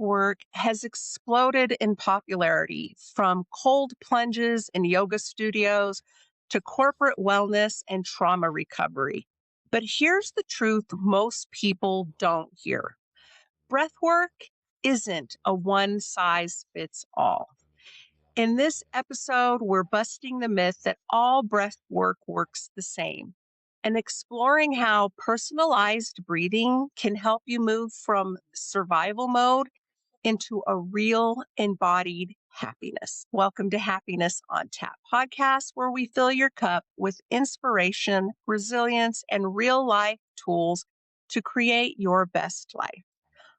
breathwork has exploded in popularity from cold plunges in yoga studios to corporate wellness and trauma recovery. But here's the truth most people don't hear. Breathwork isn't a one size fits all. In this episode, we're busting the myth that all breath work works the same and exploring how personalized breathing can help you move from survival mode into a real embodied happiness. Welcome to Happiness on Tap podcast, where we fill your cup with inspiration, resilience, and real life tools to create your best life.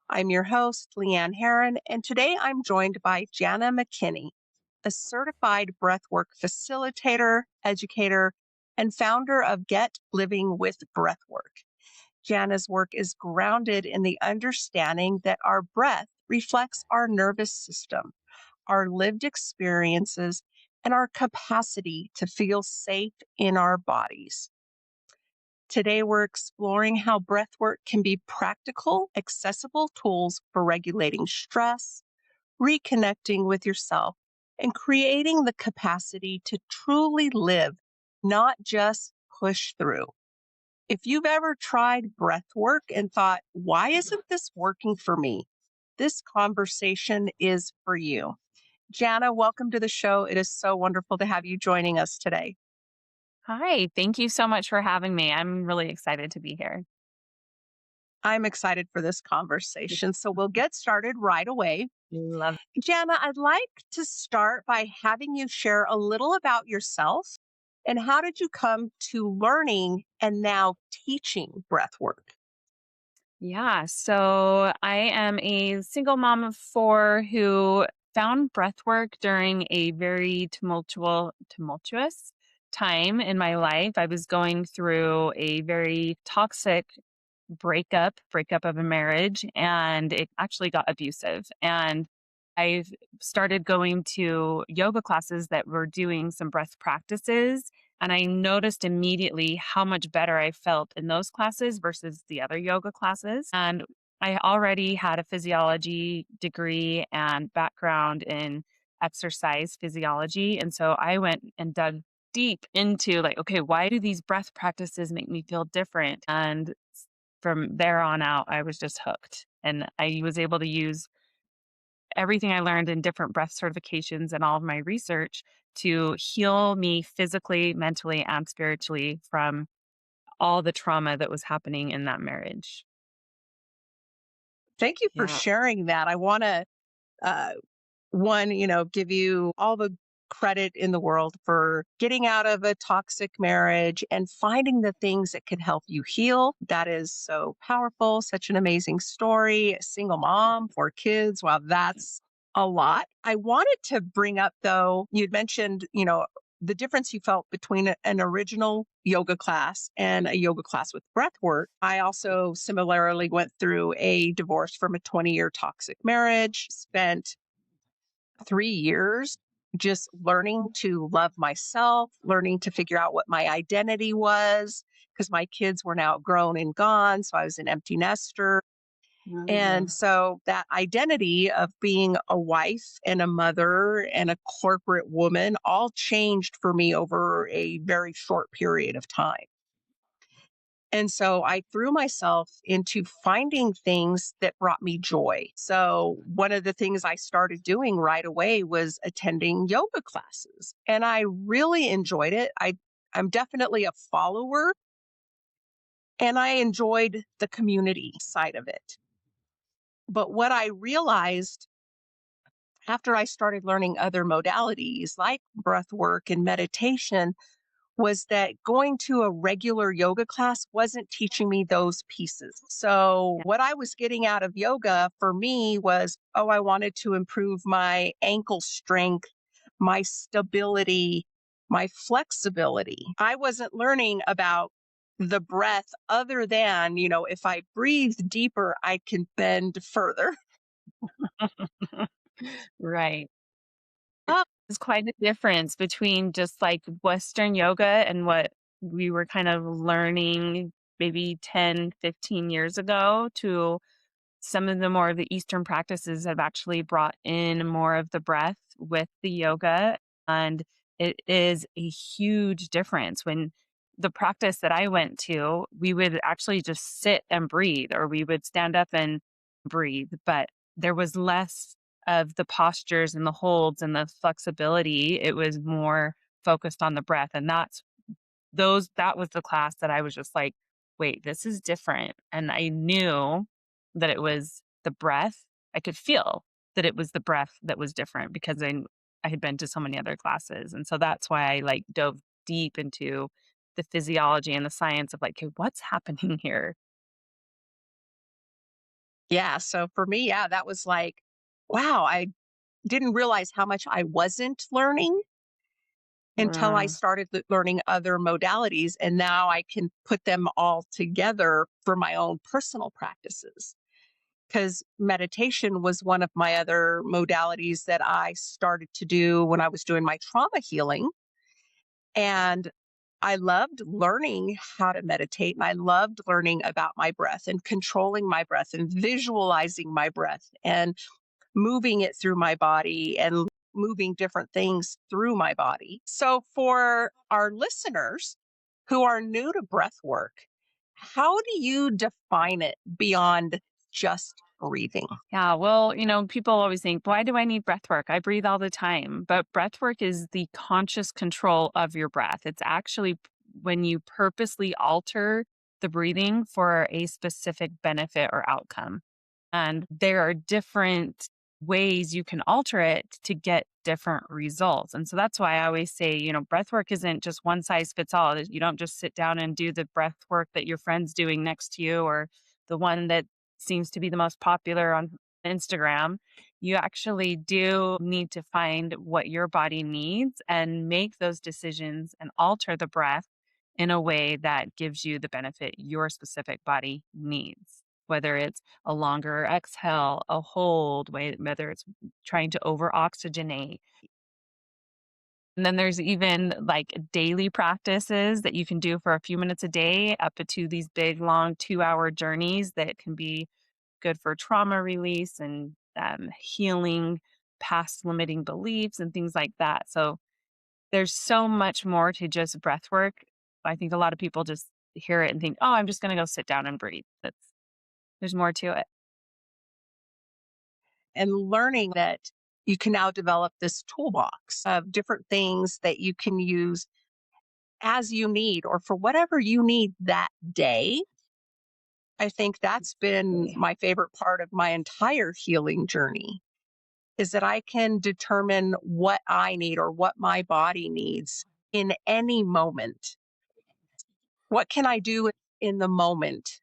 I'm your host, Leann Herron, and today I'm joined by Jana McKinney, a certified breathwork facilitator, educator, and founder of Get Living with Breathwork. Jana's work is grounded in the understanding that our breath reflects our nervous system, our lived experiences, and our capacity to feel safe in our bodies. Today, we're exploring how breathwork can be practical, accessible tools for regulating stress, reconnecting with yourself, and creating the capacity to truly live, not just push through. If you've ever tried breath work and thought, why isn't this working for me? This conversation is for you. Jana, welcome to the show. It is so wonderful to have you joining us today. Hi, thank you so much for having me. I'm really excited to be here. I'm excited for this conversation. So we'll get started right away. Love. Jana, I'd like to start by having you share a little about yourself and how did you come to learning and now teaching breath work? Yeah, so I am a single mom of four who found breathwork during a very tumultuous time in my life. I was going through a very toxic breakup of a marriage, and it actually got abusive. And I started going to yoga classes that were doing some breath practices. And I noticed immediately how much better I felt in those classes versus the other yoga classes. And I already had a physiology degree and background in exercise physiology. And so I went and dug deep into like, okay, why do these breath practices make me feel different? And from there on out, I was just hooked. And I was able to use everything I learned in different breath certifications and all of my research to heal me physically, mentally, and spiritually from all the trauma that was happening in that marriage. Thank you for Yeah. sharing that. I want to, uh, give you all the credit in the world for getting out of a toxic marriage and finding the things that could help you heal. That is so powerful. Such an amazing story. A single mom, four kids. Wow, that's a lot. I wanted to bring up, though, you'd mentioned, the difference you felt between an original yoga class and a yoga class with breath work. I also similarly went through a divorce from a 20-year toxic marriage, spent 3 years just learning to love myself, learning to figure out what my identity was, because my kids were now grown and gone. So I was an empty nester. And so that identity of being a wife and a mother and a corporate woman all changed for me over a very short period of time. And so I threw myself into finding things that brought me joy. So one of the things I started doing right away was attending yoga classes. And I really enjoyed it. I'm definitely a follower and I enjoyed the community side of it. But what I realized after I started learning other modalities like breath work and meditation was that going to a regular yoga class wasn't teaching me those pieces. So, what I was getting out of yoga for me was, oh, I wanted to improve my ankle strength, my stability, my flexibility. I wasn't learning about the breath other than, if I breathe deeper, I can bend further. Right. Oh, there's quite a difference between just like Western yoga and what we were kind of learning maybe 10, 15 years ago to some of the more of the Eastern practices have actually brought in more of the breath with the yoga. And it is a huge difference. When the practice that I went to, we would actually just sit and breathe, or we would stand up and breathe, but there was less of the postures and the holds and the flexibility. It was more focused on the breath. And that was the class that I was just like, wait, this is different. And I knew that it was the breath. I could feel that it was the breath that was different because I had been to so many other classes. And so that's why I like dove deep into the physiology and the science of like, okay, what's happening here? Yeah. So for me, yeah, that was like, wow, I didn't realize how much I wasn't learning until I Mm, started learning other modalities. And now I can put them all together for my own personal practices. Because meditation was one of my other modalities that I started to do when I was doing my trauma healing. And I loved learning how to meditate, and I loved learning about my breath and controlling my breath and visualizing my breath and moving it through my body and moving different things through my body. So, for our listeners who are new to breath work, how do you define it beyond just breathing? yeah, well, people always think, why do I need breath work? I breathe all the time. But breath work is the conscious control of your breath. It's actually when you purposely alter the breathing for a specific benefit or outcome. And there are different ways you can alter it to get different results. And so that's why I always say, breath work isn't just one size fits all. You don't just sit down and do the breath work that your friend's doing next to you, or the one that seems to be the most popular on Instagram. You actually do need to find what your body needs and make those decisions and alter the breath in a way that gives you the benefit your specific body needs, whether it's a longer exhale, a hold, whether it's trying to over oxygenate. And then there's even like daily practices that you can do for a few minutes a day, up to these big, long 2-hour journeys that can be good for trauma release and healing past limiting beliefs and things like that. So there's so much more to just breath work. I think a lot of people just hear it and think, oh, I'm just going to go sit down and breathe. There's more to it. And learning that you can now develop this toolbox of different things that you can use as you need or for whatever you need that day. I think that's been my favorite part of my entire healing journey is that I can determine what I need or what my body needs in any moment. What can I do in the moment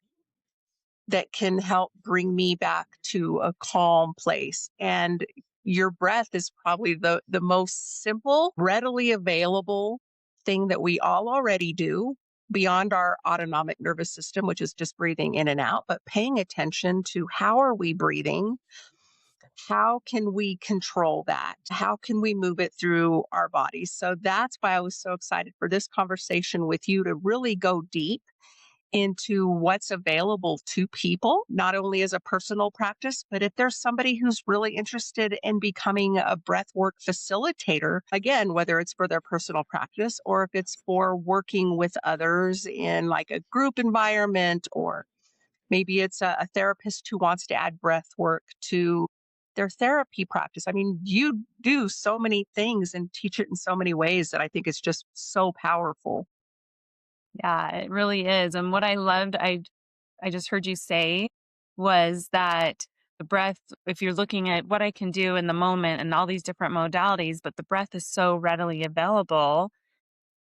that can help bring me back to a calm place? And your breath is probably the most simple, readily available thing that we all already do beyond our autonomic nervous system, which is just breathing in and out, but paying attention to how are we breathing? How can we control that? How can we move it through our bodies? So that's why I was so excited for this conversation with you to really go deep into what's available to people, not only as a personal practice, but if there's somebody who's really interested in becoming a breathwork facilitator, again, whether it's for their personal practice or if it's for working with others in like a group environment, or maybe it's a therapist who wants to add breath work to their therapy practice. I mean, you do so many things and teach it in so many ways that I think is just so powerful. Yeah, it really is. And what I loved, I just heard you say was that the breath, if you're looking at what I can do in the moment and all these different modalities, but the breath is so readily available.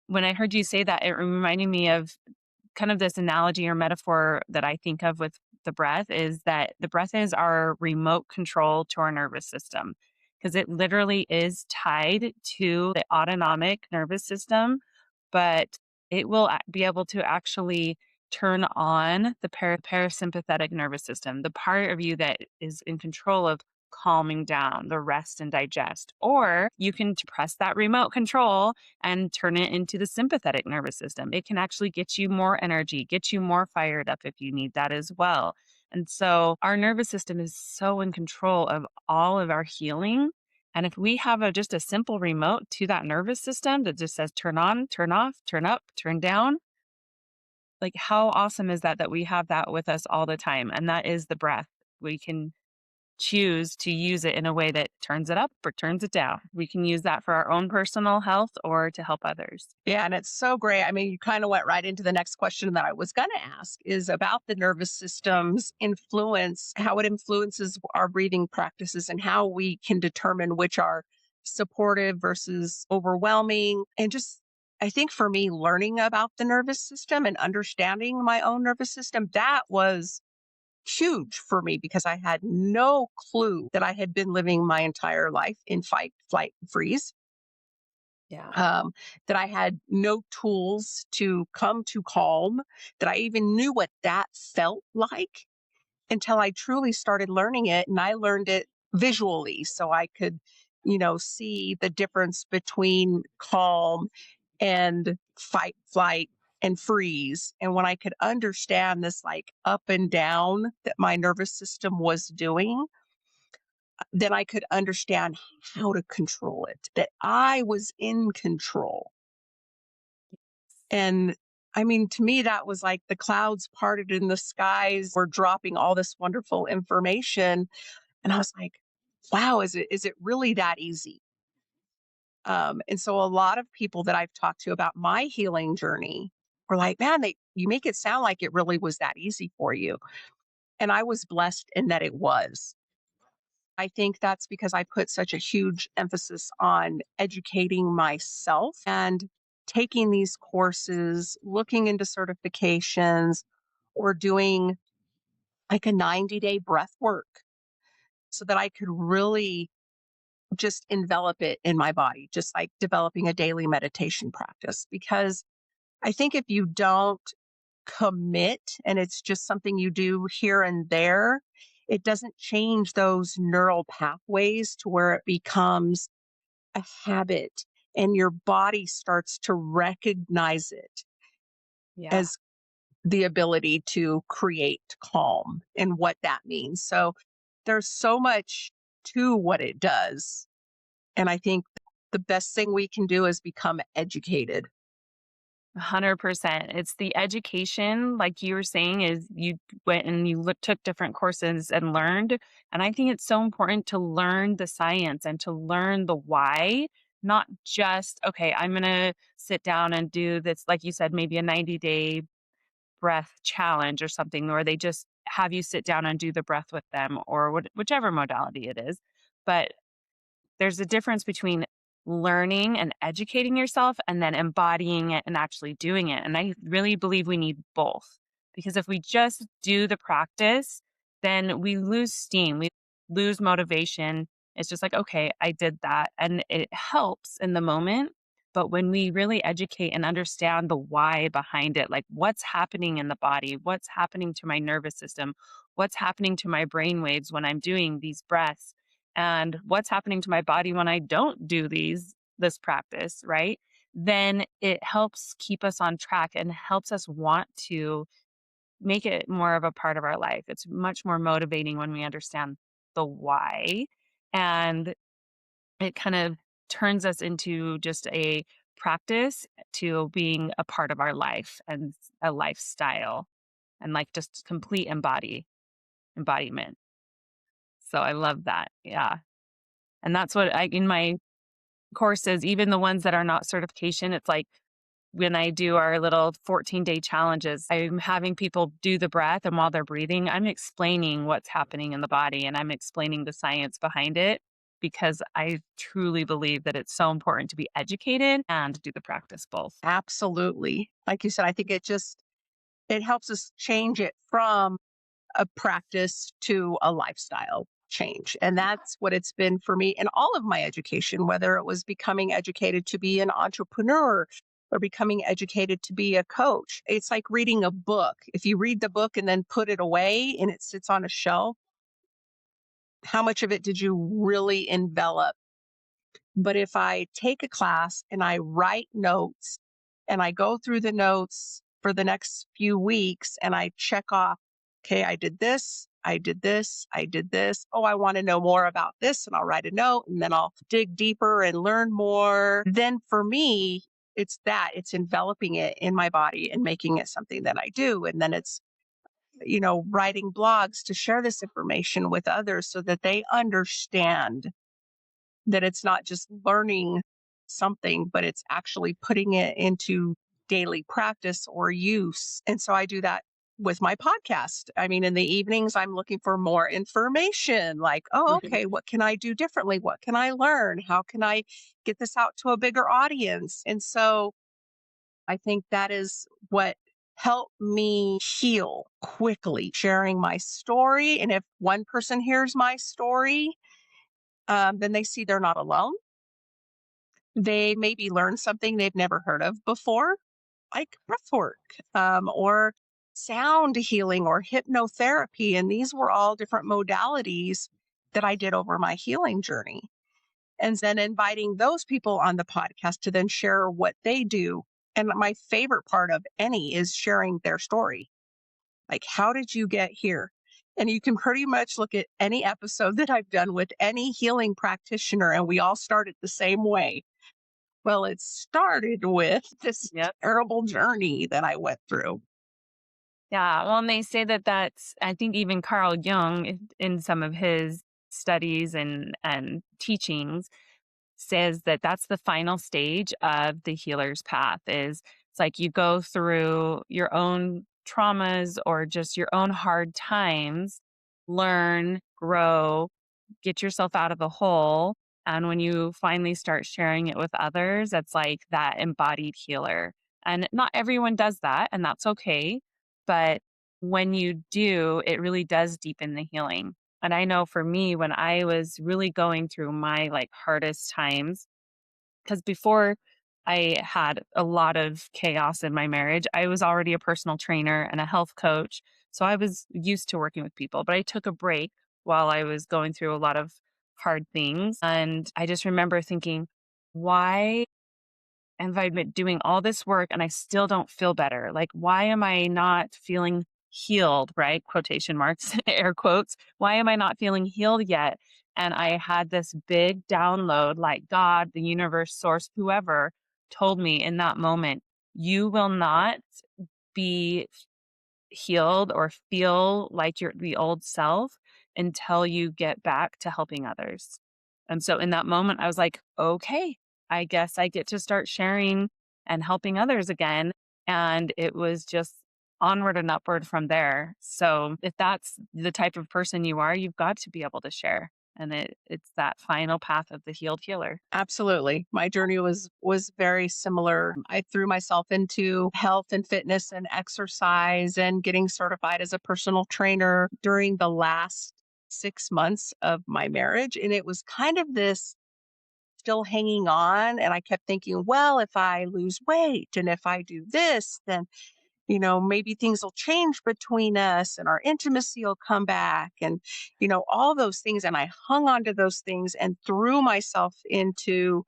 When I heard you say that, it reminded me of kind of this analogy or metaphor that I think of with the breath is that the breath is our remote control to our nervous system, because it literally is tied to the autonomic nervous system, but it will be able to actually turn on the parasympathetic nervous system, the part of you that is in control of calming down, the rest and digest. Or you can press that remote control and turn it into the sympathetic nervous system. It can actually get you more energy, get you more fired up if you need that as well. And so our nervous system is so in control of all of our healing. And if we have just a simple remote to that nervous system that just says turn on, turn off, turn up, turn down, like how awesome is that that we have that with us all the time? And that is the breath. We can choose to use it in a way that turns it up or turns it down. We can use that for our own personal health or to help others. Yeah, and it's so great. I mean, you kind of went right into the next question that I was going to ask is about the nervous system's influence, how it influences our breathing practices, and how we can determine which are supportive versus overwhelming. And just, I think for me, learning about the nervous system and understanding my own nervous system, that was huge for me because I had no clue that I had been living my entire life in fight, flight, freeze, Yeah. that I had no tools to come to calm, that I even knew what that felt like until I truly started learning it. And I learned it visually so I could, see the difference between calm and fight, flight, and freeze. And when I could understand this like up and down that my nervous system was doing, then I could understand how to control it, that I was in control. And I mean, to me, that was like the clouds parted in the skies were dropping all this wonderful information. And I was like, wow, is it really that easy? And so a lot of people that I've talked to about my healing journey were like, man, you make it sound like it really was that easy for you. And I was blessed in that it was. I think that's because I put such a huge emphasis on educating myself and taking these courses, looking into certifications, or doing like a 90-day breath work so that I could really just envelop it in my body, just like developing a daily meditation practice. Because I think if you don't commit and it's just something you do here and there, it doesn't change those neural pathways to where it becomes a habit and your body starts to recognize it Yeah. as the ability to create calm and what that means. So there's so much to what it does. And I think the best thing we can do is become educated. 100%. It's the education, like you were saying, is you went and you took different courses and learned. And I think it's so important to learn the science and to learn the why, not just, okay, I'm going to sit down and do this, like you said, maybe a 90-day breath challenge or something, or they just have you sit down and do the breath with them or whichever modality it is. But there's a difference between learning and educating yourself and then embodying it and actually doing it. And I really believe we need both because if we just do the practice, then we lose steam, we lose motivation. It's just like, okay, I did that. And it helps in the moment. But when we really educate and understand the why behind it, like what's happening in the body, what's happening to my nervous system, what's happening to my brain waves when I'm doing these breaths, and what's happening to my body when I don't do this practice, right? Then it helps keep us on track and helps us want to make it more of a part of our life. It's much more motivating when we understand the why, and it kind of turns us into just a practice to being a part of our life and a lifestyle and like just complete embodiment. So I love that. Yeah. And that's what I in my courses, even the ones that are not certification, it's like when I do our little 14-day challenges, I'm having people do the breath. And while they're breathing, I'm explaining what's happening in the body and I'm explaining the science behind it because I truly believe that it's so important to be educated and do the practice both. Absolutely. Like you said, I think it helps us change it from a practice to a lifestyle change. And that's what it's been for me in all of my education, whether it was becoming educated to be an entrepreneur or becoming educated to be a coach. It's like reading a book. If you read the book and then put it away and it sits on a shelf, how much of it did you really envelop? But if I take a class and I write notes and I go through the notes for the next few weeks and I check off Okay, I did this. I did this. I did this. Oh, I want to know more about this. And I'll write a note and then I'll dig deeper and learn more. Then for me, it's enveloping it in my body and making it something that I do. And then it's, writing blogs to share this information with others so that they understand that it's not just learning something, but it's actually putting it into daily practice or use. And so I do that with my podcast. I mean, in the evenings, I'm looking for more information like, oh, okay, what can I do differently? What can I learn? How can I get this out to a bigger audience? And so I think that is what helped me heal quickly, sharing my story. And if one person hears my story, then they see they're not alone. They maybe learn something they've never heard of before, like breathwork, or sound healing or hypnotherapy. And these were all different modalities that I did over my healing journey. And then inviting those people on the podcast to then share what they do. And my favorite part of any is sharing their story. Like, how did you get here? And you can pretty much look at any episode that I've done with any healing practitioner, and we all started the same way. Well, it started with this Yep. terrible journey that I went through. Yeah. Well, and they say that that's, I think even Carl Jung in some of his studies and teachings says that that's the final stage of the healer's path is it's like you go through your own traumas or just your own hard times, learn, grow, get yourself out of the hole. And when you finally start sharing it with others, it's like that embodied healer. And not everyone does that, and that's okay. But when you do, it really does deepen the healing. And I know for me, when I was really going through my like hardest times, because before I had a lot of chaos in my marriage, I was already a personal trainer and a health coach. So I was used to working with people, but I took a break while I was going through a lot of hard things. And I just remember thinking, why and I've been doing all this work and I still don't feel better. Like, why am I not feeling healed? Right? Quotation marks, air quotes. Why am I not feeling healed yet? And I had this big download like God, the universe, source, whoever told me in that moment, you will not be healed or feel like you're the old self until you get back to helping others. And so in that moment, I was like, okay, I guess I get to start sharing and helping others again. And it was just onward and upward from there. So if that's the type of person you are, you've got to be able to share. And it's that final path of the healed healer. Absolutely. My journey was very similar. I threw myself into health and fitness and exercise and getting certified as a personal trainer during the last 6 months of my marriage, and it was kind of this still hanging on, and I kept thinking, well, if I lose weight and if I do this, then maybe things will change between us and our intimacy will come back and, all those things. And I hung on to those things and threw myself into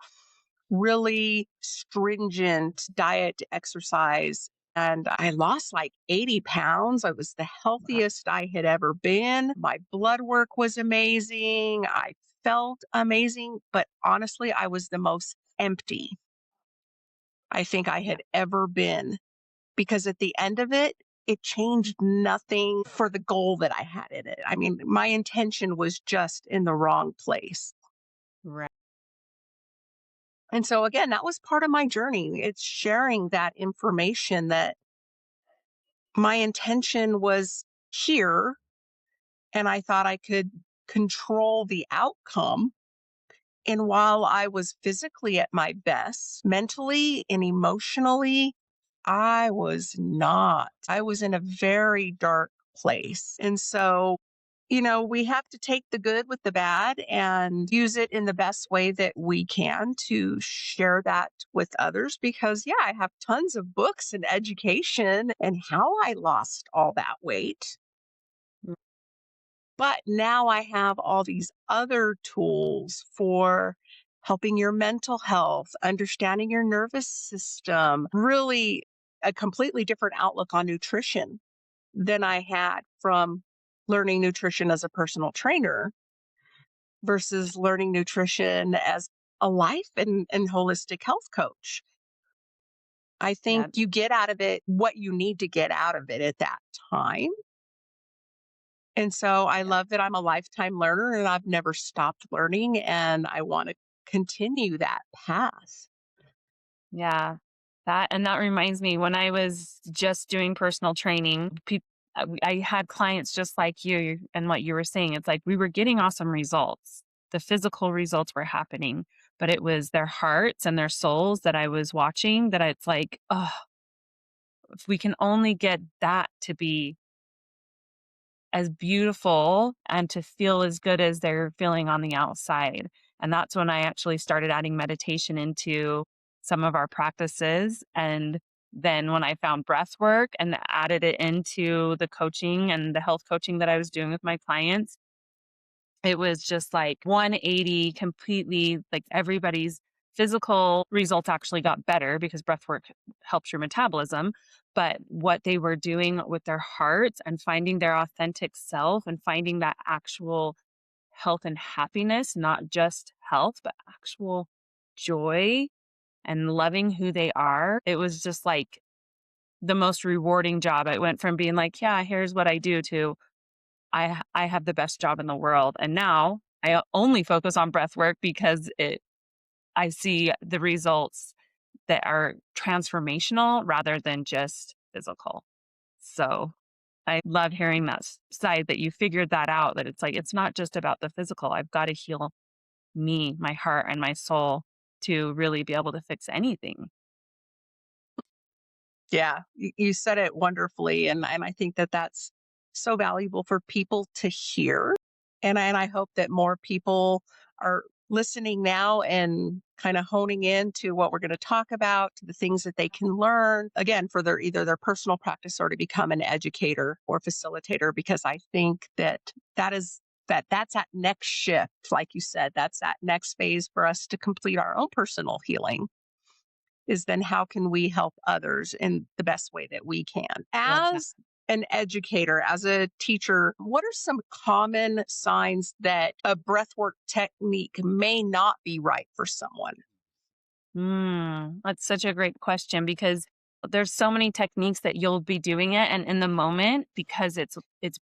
really stringent diet exercise. And I lost like 80 pounds. I was the healthiest I had ever been. My blood work was amazing. I felt amazing. But honestly, I was the most empty I think I Yeah. had ever been because at the end of it, it changed nothing for the goal that I had in it. I mean, my intention was just in the wrong place. Right. And so, again, that was part of my journey. It's sharing that information that my intention was here and I thought I could control the outcome. And while I was physically at my best, mentally and emotionally, I was not. I was in a very dark place. And so, we have to take the good with the bad and use it in the best way that we can to share that with others. Because, yeah, I have tons of books and education and how I lost all that weight. But now I have all these other tools for helping your mental health, understanding your nervous system, really a completely different outlook on nutrition. than I had from learning nutrition as a personal trainer versus learning nutrition as a life and holistic health coach. I think Yeah. you get out of it what you need to get out of it at that time. And so I Yeah. love that I'm a lifetime learner and I've never stopped learning and I want to continue that path. Yeah. That reminds me when I was just doing personal training, I had clients just like you and what you were saying. It's like we were getting awesome results. The physical results were happening, but it was their hearts and their souls that I was watching that it's like, oh, if we can only get that to be as beautiful and to feel as good as they're feeling on the outside. And that's when I actually started adding meditation into some of our practices. And then when I found breath work and added it into the coaching and the health coaching that I was doing with my clients, it was just like 180 completely, like everybody's physical results actually got better because breath work helps your metabolism. But what they were doing with their hearts and finding their authentic self and finding that actual health and happiness, not just health, but actual joy and loving who they are. It was just like the most rewarding job. It went from being like, yeah, here's what I do to I have the best job in the world. And now I only focus on breath work because I see the results that are transformational rather than just physical. So I love hearing that side that you figured that out, that it's like, it's not just about the physical. I've got to heal me, my heart, and my soul to really be able to fix anything. Yeah, you said it wonderfully, and I think that that's so valuable for people to hear, and I hope that more people are listening now and kind of honing in to what we're going to talk about, to the things that they can learn again for their either their personal practice or to become an educator or facilitator. Because I think that that's that next shift, like you said, that's that next phase for us to complete our own personal healing is then how can we help others in the best way that we can? Love that. As an educator, as a teacher, what are some common signs that a breathwork technique may not be right for someone? That's such a great question because there's so many techniques that you'll be doing it, and in the moment, because it's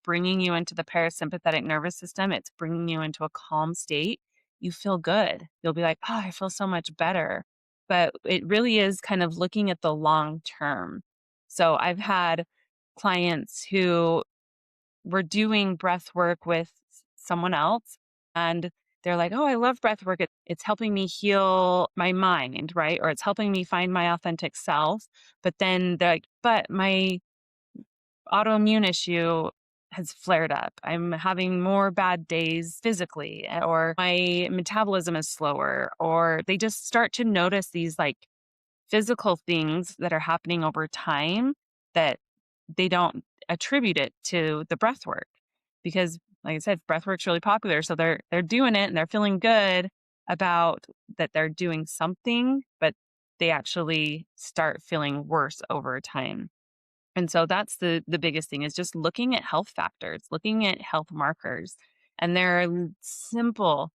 bringing you into the parasympathetic nervous system, it's bringing you into a calm state. You feel good. You'll be like, "Oh, I feel so much better." But it really is kind of looking at the long term. So I've had clients who were doing breath work with someone else and they're like, "Oh, I love breath work. It's helping me heal my mind, right? Or it's helping me find my authentic self." But then they're like, "But my autoimmune issue has flared up. I'm having more bad days physically, or my metabolism is slower." Or they just start to notice these like physical things that are happening over time that they don't attribute it to the breath work because like I said, breath work's really popular. So they're doing it and they're feeling good about that they're doing something, but they actually start feeling worse over time. And so that's the biggest thing is just looking at health factors, looking at health markers. And there are simple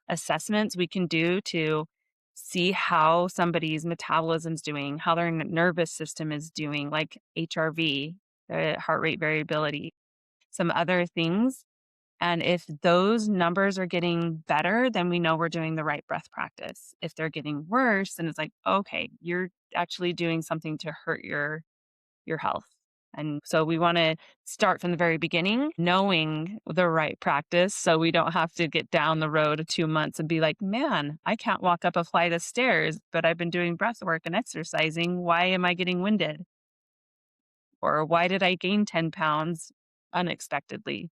assessments we can do to see how somebody's metabolism's doing, how their nervous system is doing, like HRV, heart rate variability, some other things. And if those numbers are getting better, then we know we're doing the right breath practice. If they're getting worse, then it's like, okay, you're actually doing something to hurt your health. And so we want to start from the very beginning, knowing the right practice so we don't have to get down the road of 2 months and be like, man, I can't walk up a flight of stairs, but I've been doing breath work and exercising. Why am I getting winded? Or why did I gain 10 pounds unexpectedly?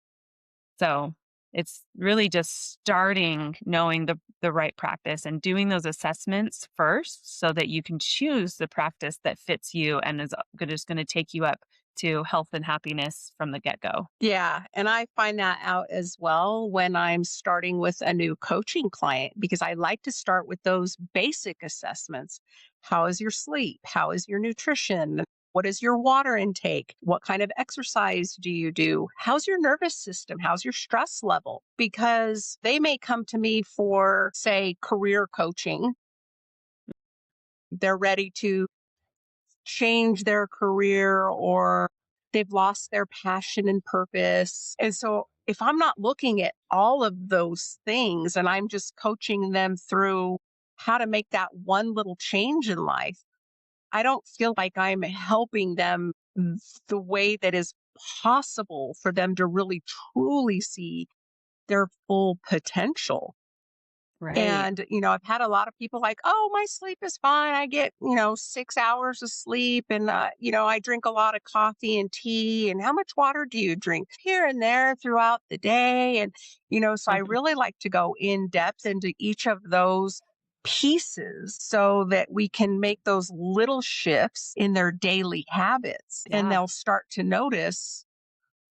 So it's really just starting knowing the right practice and doing those assessments first so that you can choose the practice that fits you and is just going to take you up to health and happiness from the get go. Yeah, and I find that out as well when I'm starting with a new coaching client because I like to start with those basic assessments. How is your sleep? How is your nutrition? What is your water intake? What kind of exercise do you do? How's your nervous system? How's your stress level? Because they may come to me for, say, career coaching. They're ready to change their career or they've lost their passion and purpose. And so if I'm not looking at all of those things and I'm just coaching them through how to make that one little change in life, I don't feel like I'm helping them the way that is possible for them to really truly see their full potential. Right. And, I've had a lot of people like, oh, my sleep is fine. I get, 6 hours of sleep and, I drink a lot of coffee and tea. And how much water do you drink here and there throughout the day? And, so I really like to go in depth into each of those pieces so that we can make those little shifts in their daily habits and Yeah. they'll start to notice,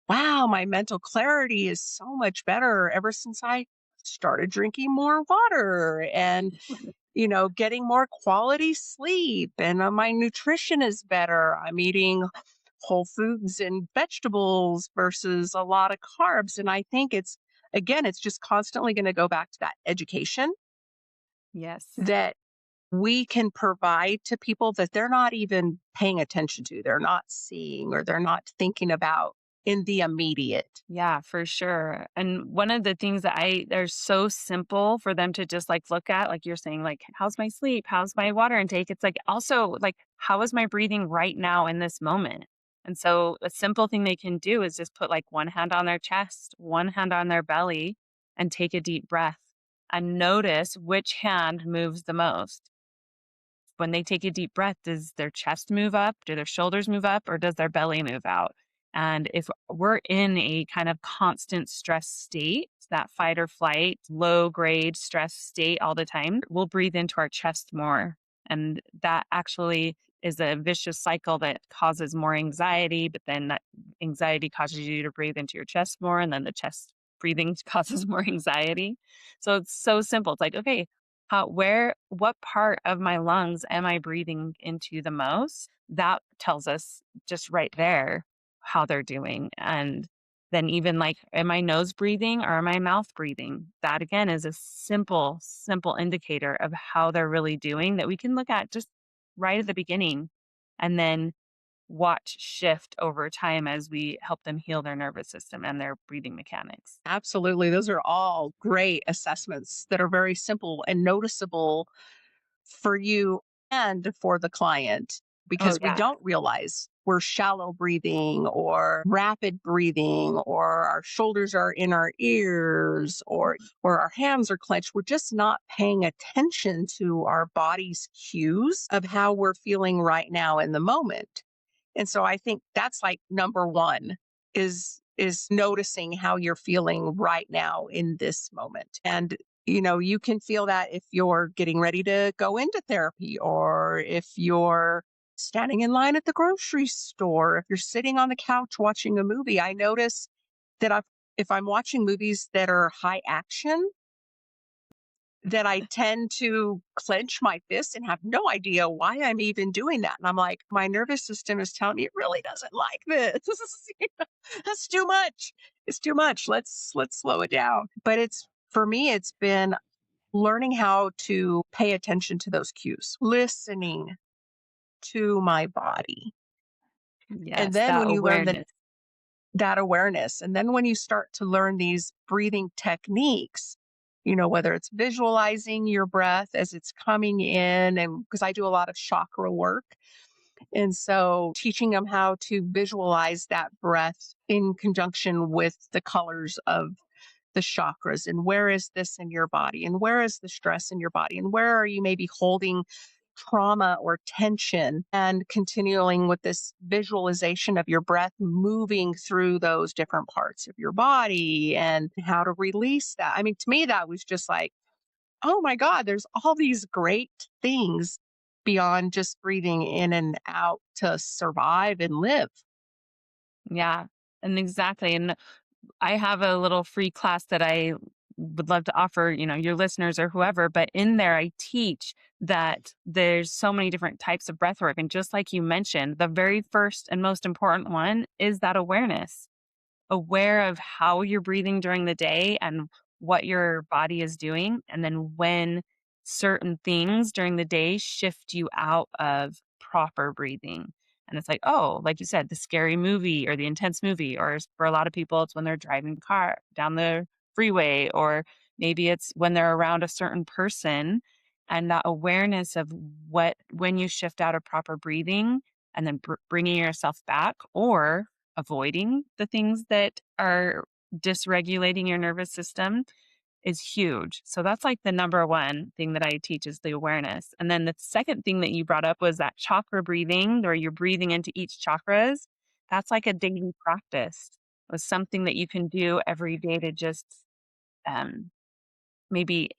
wow, my mental clarity is so much better ever since I started drinking more water and, getting more quality sleep. And my nutrition is better. I'm eating whole foods and vegetables versus a lot of carbs. And I think again, it's just constantly going to go back to that education Yes. that we can provide to people that they're not even paying attention to, they're not seeing, or they're not thinking about in the immediate. Yeah, for sure. And one of the things that they're so simple for them to just like look at, like you're saying, like, how's my sleep? How's my water intake? It's like also like, how is my breathing right now in this moment? And so a simple thing they can do is just put like one hand on their chest, one hand on their belly, and take a deep breath and notice which hand moves the most. When they take a deep breath, does their chest move up? Do their shoulders move up? Or does their belly move out? And if we're in a kind of constant stress state, that fight or flight, low grade stress state all the time, we'll breathe into our chest more. And that actually is a vicious cycle that causes more anxiety, but then that anxiety causes you to breathe into your chest more. And then the chest breathing causes more anxiety. So it's so simple. It's like, okay, what part of my lungs am I breathing into the most? That tells us just right there how they're doing. And then even like, am I nose breathing or am I mouth breathing? That again is a simple, simple indicator of how they're really doing that we can look at just right at the beginning and then watch shift over time as we help them heal their nervous system and their breathing mechanics. Absolutely. Those are all great assessments that are very simple and noticeable for you and for the client Oh, because we yeah. don't realize we're shallow breathing or rapid breathing or our shoulders are in our ears or our hands are clenched. We're just not paying attention to our body's cues of how we're feeling right now in the moment. And so I think that's like number one is noticing how you're feeling right now in this moment. And you can feel that if you're getting ready to go into therapy or if you're standing in line at the grocery store, if you're sitting on the couch watching a movie. I notice that if I'm watching movies that are high action, that I tend to clench my fist and have no idea why I'm even doing that. And I'm like, my nervous system is telling me it really doesn't like this. That's too much. It's too much. Let's slow it down. But it's for me, it's been learning how to pay attention to those cues, listening to my body. And Yes, then that when you learn awareness. that awareness, and then when you start to learn these breathing techniques, whether it's visualizing your breath as it's coming in, and because I do a lot of chakra work. And so teaching them how to visualize that breath in conjunction with the colors of the chakras and where is this in your body and where is the stress in your body and where are you maybe holding trauma or tension and continuing with this visualization of your breath moving through those different parts of your body and how to release that. I mean, to me, that was just like, oh my God, there's all these great things beyond just breathing in and out to survive and live. Yeah. And exactly. And I have a little free class that I would love to offer, your listeners or whoever, but in there I teach that there's so many different types of breath work. And just like you mentioned, the very first and most important one is that awareness, aware of how you're breathing during the day and what your body is doing. And then when certain things during the day shift you out of proper breathing. And it's like, oh, like you said, the scary movie or the intense movie, or for a lot of people, it's when they're driving the car down the freeway, or maybe it's when they're around a certain person. And that awareness of when you shift out of proper breathing and then bringing yourself back, or avoiding the things that are dysregulating your nervous system is huge. So that's like the number one thing that I teach is the awareness. And then the second thing that you brought up was that chakra breathing, where you're breathing into each chakras. That's like a daily practice. It was something that you can do every day to just um, maybe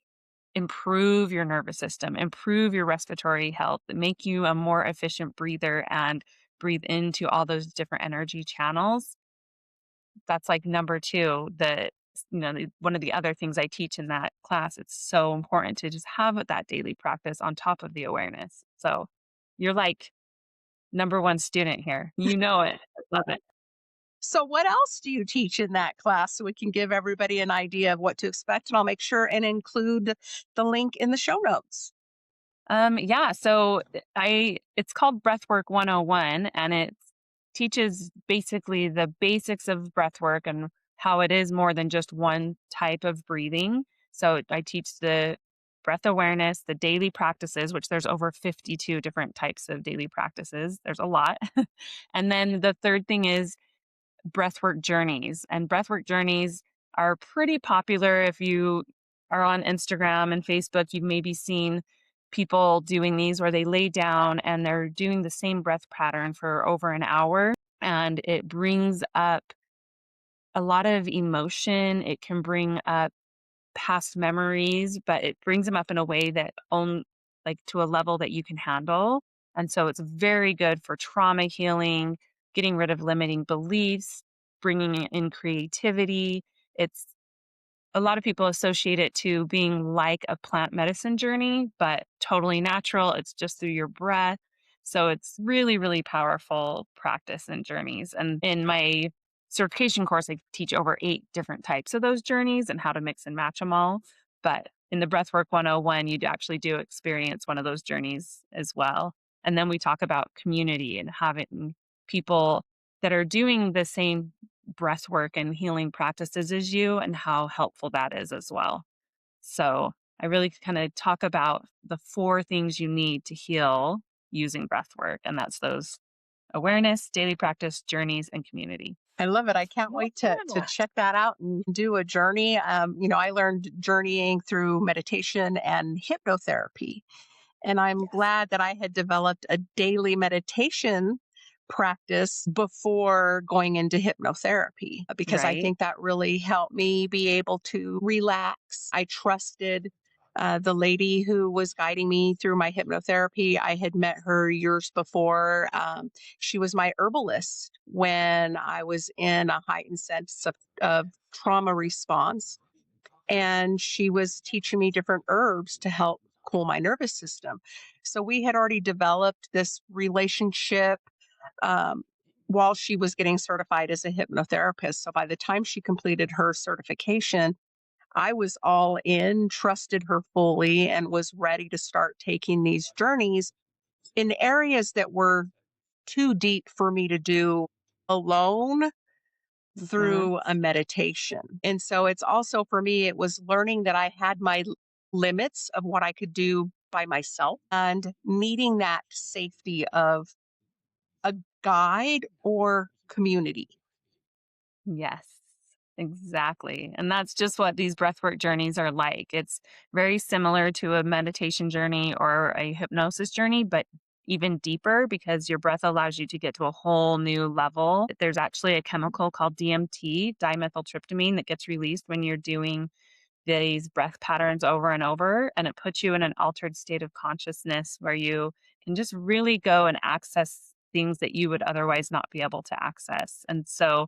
improve your nervous system, improve your respiratory health, make you a more efficient breather and breathe into all those different energy channels. That's like number 2, one of the other things I teach in that class. It's so important to just have that daily practice on top of the awareness. So you're like number 1 student here. You know it. I love it. So, what else do you teach in that class so we can give everybody an idea of what to expect? And I'll make sure and include the link in the show notes. Yeah, so it's called Breathwork 101, and it teaches basically the basics of breathwork and how it is more than just one type of breathing. So I teach the breath awareness, the daily practices, which there's over 52 different types of daily practices. There's a lot. And then the third thing is breathwork journeys. And breathwork journeys are pretty popular. If you are on Instagram and Facebook, you've maybe seen people doing these where they lay down and they're doing the same breath pattern for over an hour. And it brings up a lot of emotion. It can bring up past memories, but it brings them up in a way that like to a level that you can handle. And so it's very good for trauma healing, getting rid of limiting beliefs, bringing in creativity. It's a lot of people associate it to being like a plant medicine journey, but totally natural. It's just through your breath. So it's really, really powerful practice and journeys. And in my certification course, I teach over 8 different types of those journeys and how to mix and match them all. But in the Breathwork 101, you actually do experience one of those journeys as well. And then we talk about community and having people that are doing the same breath work and healing practices as you and how helpful that is as well. So I really kind of talk about the 4 things you need to heal using breath work. And that's those awareness, daily practice, journeys, and community. I love it. I can't wait to Yeah. check that out and do a journey. I learned journeying through meditation and hypnotherapy. And I'm Yes. glad that I had developed a daily meditation practice before going into hypnotherapy because I Right. think that really helped me be able to relax. I trusted the lady who was guiding me through my hypnotherapy. I had met her years before. She was my herbalist when I was in a heightened sense of trauma response, and she was teaching me different herbs to help cool my nervous system. So we had already developed this relationship um, while she was getting certified as a hypnotherapist. So by the time she completed her certification, I was all in, trusted her fully, and was ready to start taking these journeys in areas that were too deep for me to do alone Hmm. through a meditation. And so it's also for me, it was learning that I had my limits of what I could do by myself and needing that safety of a guide or community. Yes, exactly. And that's just what these breathwork journeys are like. It's very similar to a meditation journey or a hypnosis journey, but even deeper because your breath allows you to get to a whole new level. There's actually a chemical called DMT, dimethyltryptamine, that gets released when you're doing these breath patterns over and over. And it puts you in an altered state of consciousness where you can just really go and access things that you would otherwise not be able to access. And so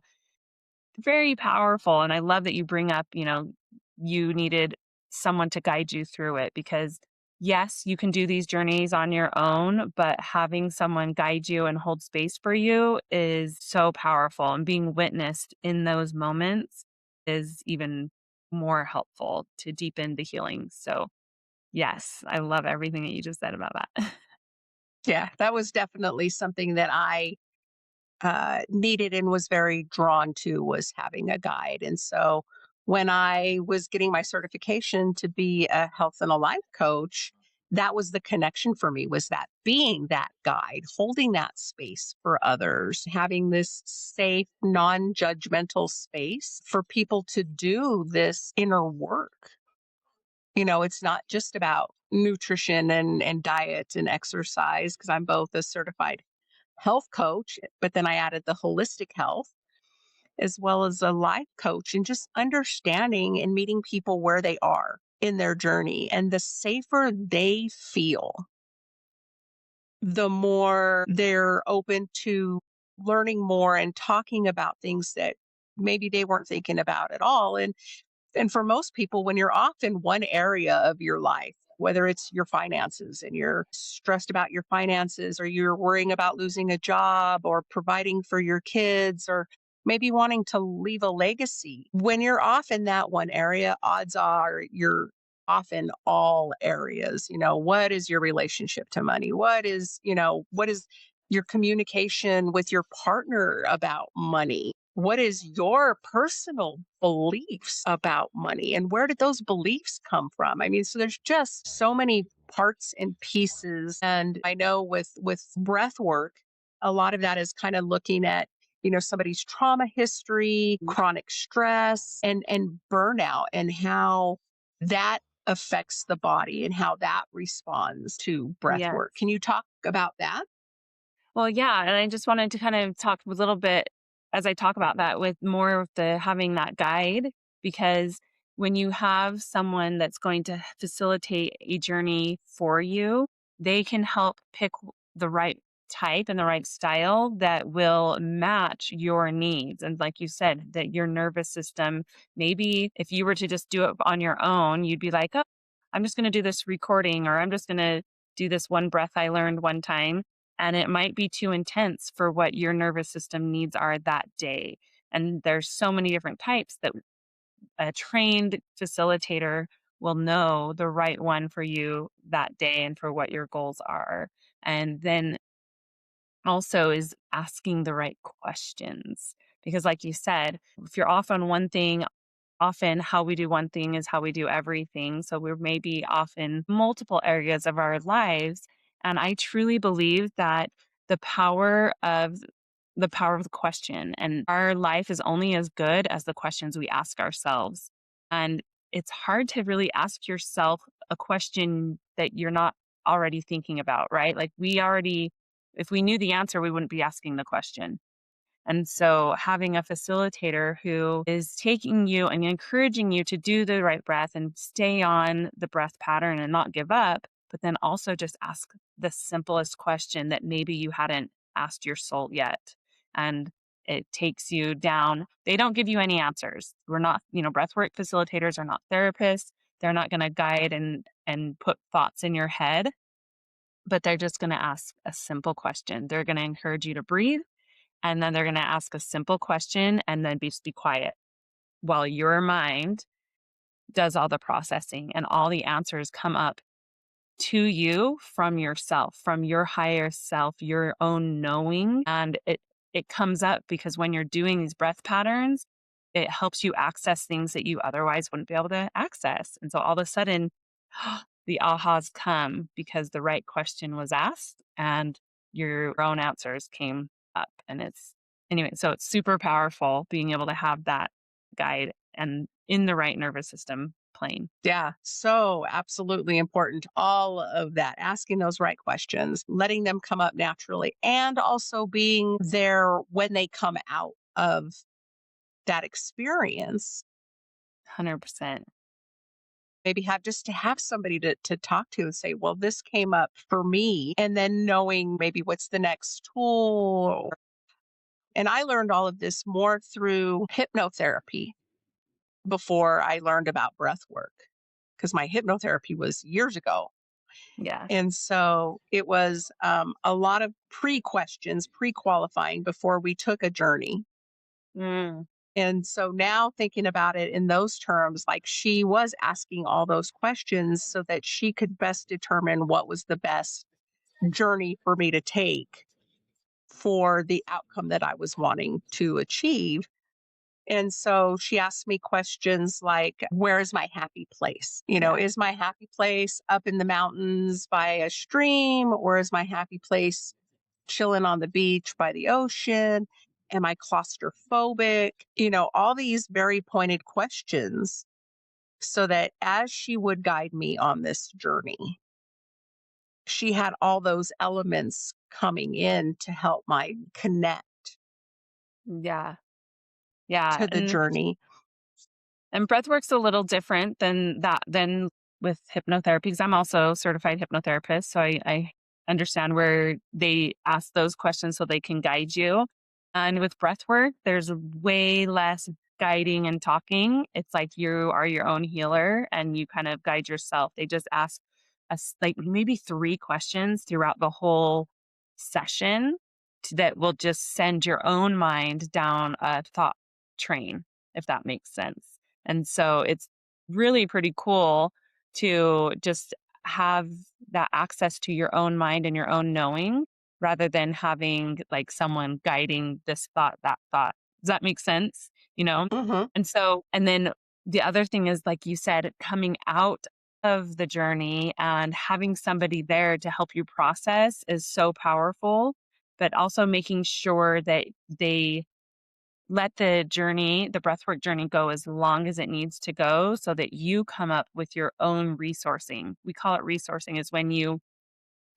very powerful, and I love that you bring up, you needed someone to guide you through it because yes, you can do these journeys on your own, but having someone guide you and hold space for you is so powerful. And being witnessed in those moments is even more helpful to deepen the healing. So, yes, I love everything that you just said about that. Yeah, that was definitely something that I needed and was very drawn to, was having a guide. And so when I was getting my certification to be a health and a life coach, that was the connection for me, was that being that guide, holding that space for others, having this safe, non-judgmental space for people to do this inner work. It's not just about nutrition and diet and exercise, because I'm both a certified health coach, but then I added the holistic health as well as a life coach, and just understanding and meeting people where they are in their journey. And the safer they feel, the more they're open to learning more and talking about things that maybe they weren't thinking about at all. And for most people, when you're off in one area of your life, whether it's your finances and you're stressed about your finances, or you're worrying about losing a job, or providing for your kids, or maybe wanting to leave a legacy, when you're off in that one area, odds are you're off in all areas. What is your relationship to money? What is your communication with your partner about money? What is your personal beliefs about money, and where did those beliefs come from? I mean, so there's just so many parts and pieces. And I know with breath work, a lot of that is kind of looking at, somebody's trauma history, chronic stress, and burnout, and how that affects the body and how that responds to breath Yes. work. Can you talk about that? Well, yeah, and I just wanted to kind of talk a little bit as I talk about that with more of the having that guide, because when you have someone that's going to facilitate a journey for you, they can help pick the right type and the right style that will match your needs. And like you said, that your nervous system, maybe if you were to just do it on your own, you'd be like, oh, I'm just going to do this recording, or I'm just going to do this one breath I learned one time, and it might be too intense for what your nervous system needs are that day. And there's so many different types that a trained facilitator will know the right one for you that day and for what your goals are. And then also is asking the right questions. Because, like you said, if you're off on one thing, often how we do one thing is how we do everything. So we're maybe off in multiple areas of our lives. And I truly believe that the power of the power of the question, and our life is only as good as the questions we ask ourselves. And it's hard to really ask yourself a question that you're not already thinking about, right? Like we already, if we knew the answer, we wouldn't be asking the question. And so having a facilitator who is taking you and encouraging you to do the right breath and stay on the breath pattern and not give up, but then also just ask the simplest question that maybe you hadn't asked your soul yet. And it takes you down. They don't give you any answers. We're not, breathwork facilitators are not therapists. They're not going to guide and put thoughts in your head, but they're just going to ask a simple question. They're going to encourage you to breathe, and then they're going to ask a simple question and then just be quiet while your mind does all the processing and all the answers come up to you from yourself, from your higher self, your own knowing. And it comes up because when you're doing these breath patterns, it helps you access things that you otherwise wouldn't be able to access. And so all of a sudden, the ahas come because the right question was asked and your own answers came up. And anyway, so it's super powerful being able to have that guide and in the right nervous system plane. Yeah, so absolutely important. All of that, asking those right questions, letting them come up naturally, and also being there when they come out of that experience. 100%. Maybe have somebody to talk to and say, well, this came up for me. And then knowing maybe what's the next tool. And I learned all of this more through hypnotherapy before I learned about breath work, because my hypnotherapy was years ago. Yeah. And so it was a lot of pre questions, pre qualifying before we took a journey. Mm, And so now thinking about it in those terms, like she was asking all those questions so that she could best determine what was the best journey for me to take for the outcome that I was wanting to achieve. And so she asked me questions like, where is my happy place? yeah. Is my happy place up in the mountains by a stream, or is my happy place chilling on the beach by the ocean? Am I claustrophobic? All these very pointed questions so that as she would guide me on this journey, she had all those elements coming in to help my connect Yeah. Yeah. to the journey. And breathwork's a little different than with hypnotherapy because I'm also a certified hypnotherapist. So I understand where they ask those questions so they can guide you. And with breathwork, there's way less guiding and talking. It's like you are your own healer and you kind of guide yourself. They just ask us like maybe 3 questions throughout the whole session that will just send your own mind down a thought train, if that makes sense. And so it's really pretty cool to just have that access to your own mind and your own knowing rather than having like someone guiding this thought, that thought. Does that make sense? You know? Hmm. And then the other thing is, like you said, coming out of the journey and having somebody there to help you process is so powerful, but also making sure that they let the breathwork journey go as long as it needs to go so that you come up with your own resourcing. We call it resourcing is when you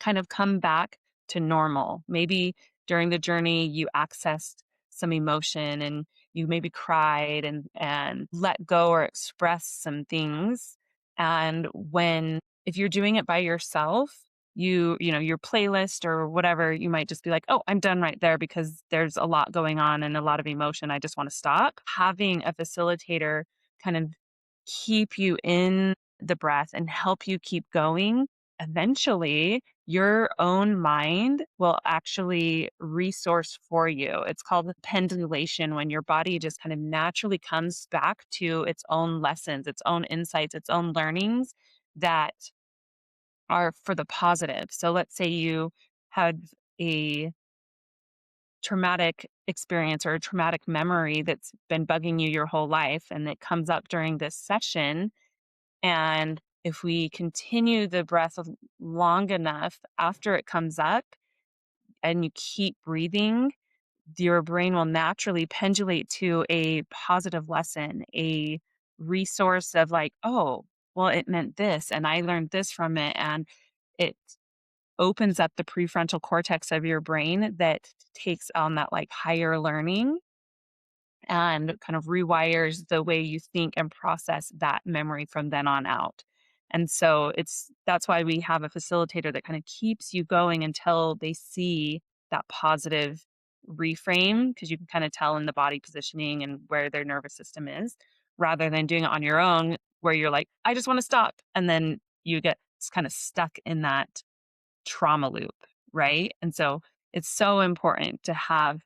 kind of come back to normal. Maybe during the journey you accessed some emotion and you maybe cried and let go or express some things. And when if you're doing it by yourself, your playlist or whatever, you might just be like, "Oh, I'm done right there because there's a lot going on and a lot of emotion. I just want to stop." Having a facilitator kind of keep you in the breath and help you keep going, eventually your own mind will actually resource for you. It's called pendulation when your body just kind of naturally comes back to its own lessons, its own insights, its own learnings that are for the positive. So let's say you had a traumatic experience or a traumatic memory that's been bugging you your whole life and it comes up during this session, and if we continue the breath long enough after it comes up and you keep breathing, your brain will naturally pendulate to a positive lesson, a resource of like, oh, well, it meant this, and I learned this from it. And it opens up the prefrontal cortex of your brain that takes on that like higher learning and kind of rewires the way you think and process that memory from then on out. And so that's why we have a facilitator that kind of keeps you going until they see that positive reframe because you can kind of tell in the body positioning and where their nervous system is rather than doing it on your own where you're like, I just want to stop. And then you get kind of stuck in that trauma loop, right? And so it's so important to have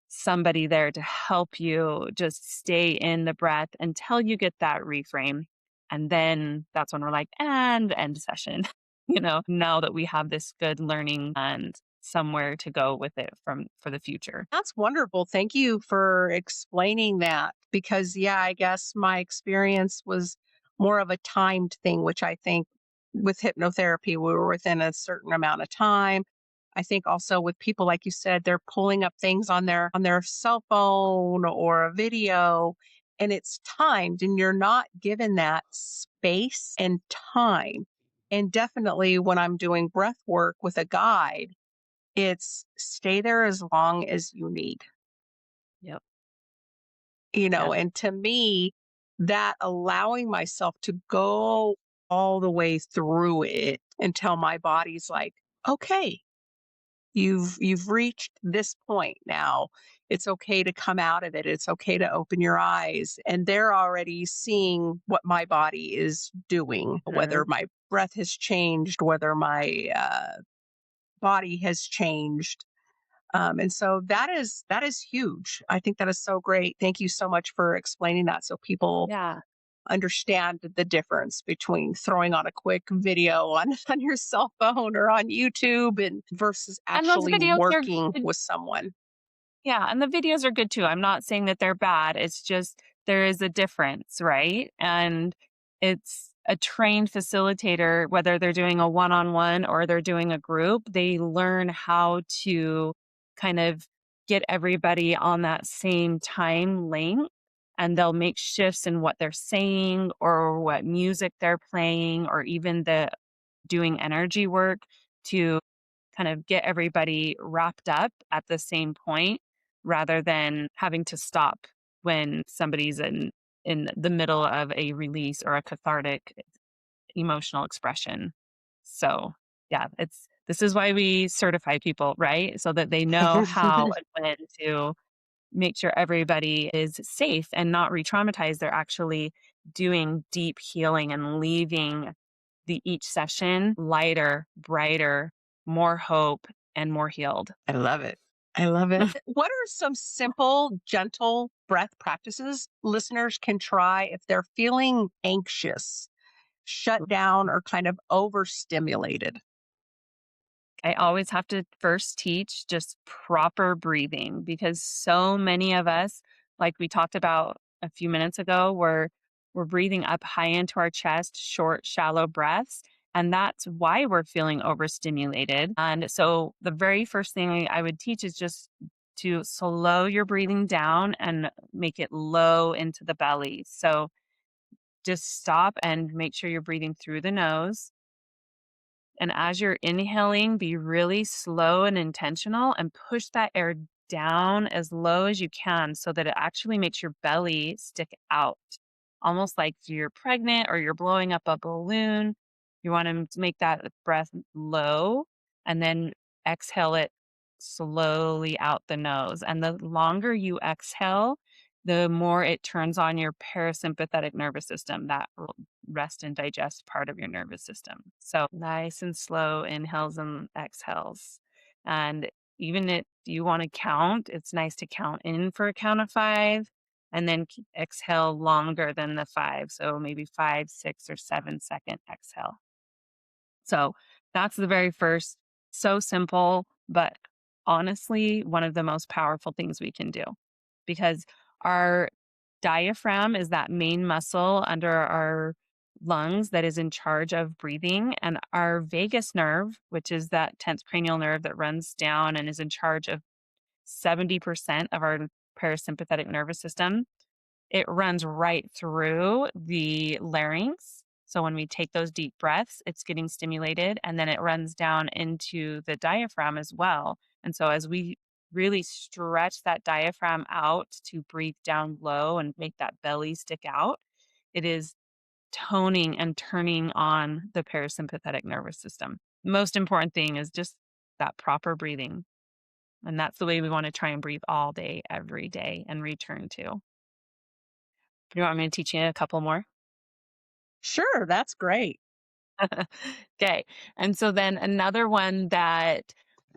somebody there to help you just stay in the breath until you get that reframe. And then that's when we're like, and end session, now that we have this good learning and somewhere to go with it for the future. That's wonderful. Thank you for explaining that because, yeah, I guess my experience was more of a timed thing, which I think with hypnotherapy, we were within a certain amount of time. I think also with people, like you said, they're pulling up things on their cell phone or a video, and it's timed, and you're not given that space and time. And definitely when I'm doing breath work with a guide, it's stay there as long as you need, Yep. Yep. and to me, that allowing myself to go all the way through it until my body's like, okay, you've reached this point now. It's okay to come out of it. It's okay to open your eyes. And they're already seeing what my body is doing, whether Mhm. breath has changed, whether my body has changed. And so that is huge. I think that is so great. Thank you so much for explaining that so people Yeah. understand the difference between throwing on a quick video on, on your cell phone or on YouTube and versus And those actually videos are working good. with someone. Yeah, and the videos are good too. I'm not saying that they're bad. It's just there is a difference, right? And it's a trained facilitator, whether they're doing a one-on-one or they're doing a group, they learn how to kind of get everybody on that same time length, and they'll make shifts in what they're saying or what music they're playing or even the doing energy work to kind of get everybody wrapped up at the same point rather than having to stop when somebody's in the middle of a release or a cathartic emotional expression. So, yeah, it's this is why we certify people, right? So that they know how and when to make sure everybody is safe and not re-traumatized. They're actually doing deep healing and leaving the each session lighter, brighter, more hope, and more healed. I love it. I love it. What are some simple, gentle breath practices listeners can try if they're feeling anxious, shut down, or kind of overstimulated? I always have to first teach just proper breathing because so many of us, like we talked about a few minutes ago, we're breathing up high into our chest, short, shallow breaths. And that's why we're feeling overstimulated. And so the very first thing I would teach is just to slow your breathing down and make it low into the belly. So just stop and make sure you're breathing through the nose, and as you're inhaling, be really slow and intentional and push that air down as low as you can so that it actually makes your belly stick out, almost like you're pregnant or you're blowing up a balloon. You want to make that breath low and then exhale it slowly out the nose. And the longer you exhale, the more it turns on your parasympathetic nervous system, that rest and digest part of your nervous system. So nice and slow inhales and exhales. And even if you want to count, it's nice to count in for a count of five and then exhale longer than the five. So maybe 5, 6, or 7 second exhale. So that's the very first, so simple, but honestly, one of the most powerful things we can do because our diaphragm is that main muscle under our lungs that is in charge of breathing. And our vagus nerve, which is that 10th cranial nerve that runs down and is in charge of 70% of our parasympathetic nervous system, it runs right through the larynx. So when we take those deep breaths, it's getting stimulated and then it runs down into the diaphragm as well. And so as we really stretch that diaphragm out to breathe down low and make that belly stick out, it is toning and turning on the parasympathetic nervous system. Most important thing is just that proper breathing. And that's the way we want to try and breathe all day, every day, and return to. You want me to teach you a couple more? Sure, that's great. Okay. And so then another one that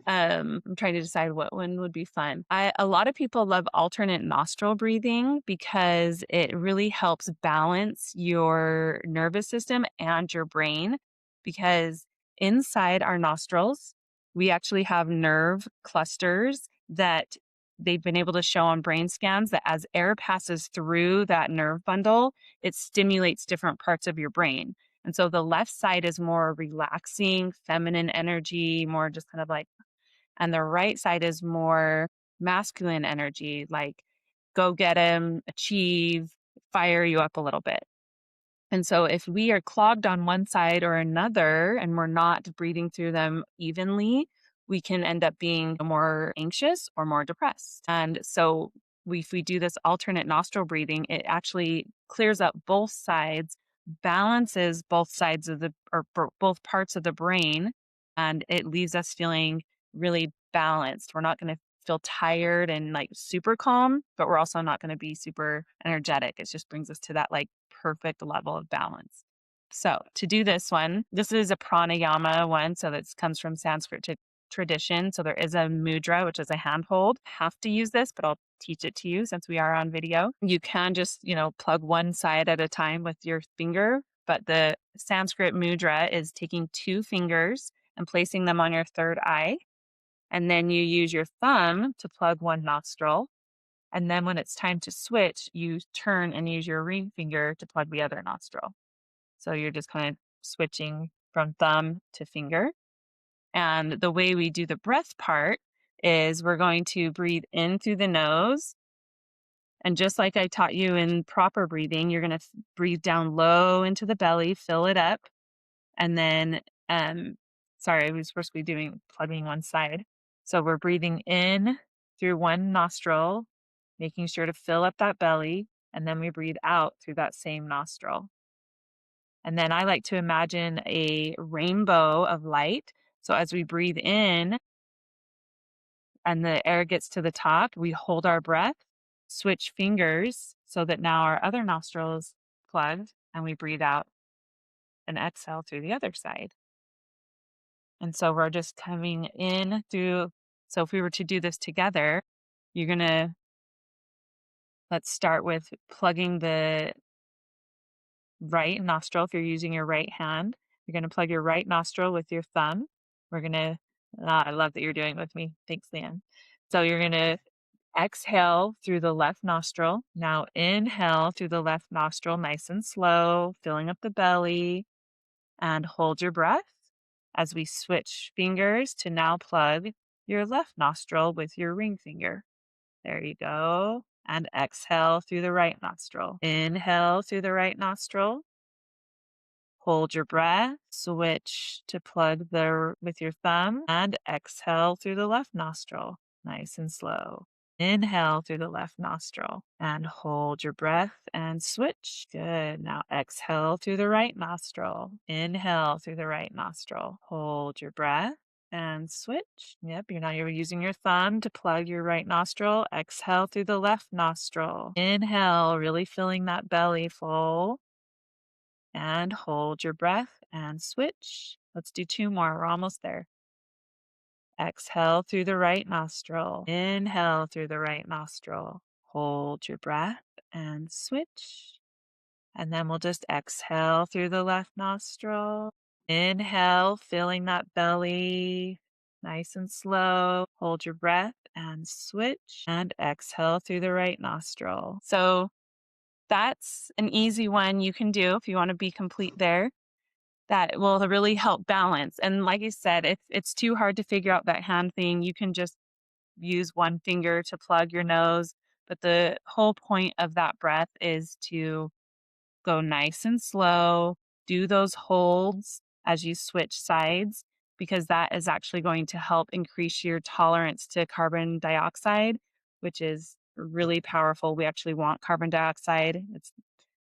I'm trying to decide what one would be fun. A lot of people love alternate nostril breathing because it really helps balance your nervous system and your brain because inside our nostrils, we actually have nerve clusters that they've been able to show on brain scans that as air passes through that nerve bundle, it stimulates different parts of your brain. And so the left side is more relaxing, feminine energy, more just kind of like, and the right side is more masculine energy, like go get him, achieve, fire you up a little bit. And so if we are clogged on one side or another and we're not breathing through them evenly, we can end up being more anxious or more depressed. And so if we do this alternate nostril breathing, it actually clears up both sides, balances both sides of the or both parts of the brain, and it leaves us feeling really balanced. We're not going to feel tired and like super calm, but we're also not going to be super energetic. It just brings us to that like perfect level of balance. So to do this one, this is a pranayama one. So that comes from Sanskrit tradition. So there is a mudra, which is a handhold. Have to use this, but I'll teach it to you since we are on video. You can just, plug one side at a time with your finger. But the Sanskrit mudra is taking two fingers and placing them on your third eye. And then you use your thumb to plug one nostril. And then when it's time to switch, you turn and use your ring finger to plug the other nostril. So you're just kind of switching from thumb to finger. And the way we do the breath part is we're going to breathe in through the nose. And just like I taught you in proper breathing, you're going to breathe down low into the belly, fill it up. And then, sorry, I was supposed to be doing plugging one side. So we're breathing in through one nostril, making sure to fill up that belly. And then we breathe out through that same nostril. And then I like to imagine a rainbow of light. So as we breathe in and the air gets to the top, we hold our breath, switch fingers so that now our other nostril is plugged, and we breathe out and exhale through the other side. And so we're just coming in through. So if we were to do this together, you're going to, let's start with plugging the right nostril. If you're using your right hand, you're going to plug your right nostril with your thumb. We're going to, I love that you're doing it with me. Thanks, Leann. So you're going to exhale through the left nostril. Now inhale through the left nostril, nice and slow, filling up the belly, and hold your breath as we switch fingers to now plug your left nostril with your ring finger. There you go. And exhale through the right nostril. Inhale through the right nostril. Hold your breath, switch to plug with your thumb, and exhale through the left nostril, nice and slow. Inhale through the left nostril and hold your breath and switch. Good. Now exhale through the right nostril. Inhale through the right nostril. Hold your breath and switch. Yep, you're using your thumb to plug your right nostril. Exhale through the left nostril. Inhale, really filling that belly full. And hold your breath and switch. Let's do two more. We're almost there. Exhale through the right nostril. Inhale through the right nostril. Hold your breath and switch. And then we'll just exhale through the left nostril. Inhale, filling that belly nice and slow. Hold your breath and switch. And exhale through the right nostril. So that's an easy one you can do if you want to be complete there. That will really help balance. And like I said, if it's too hard to figure out that hand thing, you can just use one finger to plug your nose. But the whole point of that breath is to go nice and slow, do those holds as you switch sides, because that is actually going to help increase your tolerance to carbon dioxide, which is really powerful. We actually want carbon dioxide.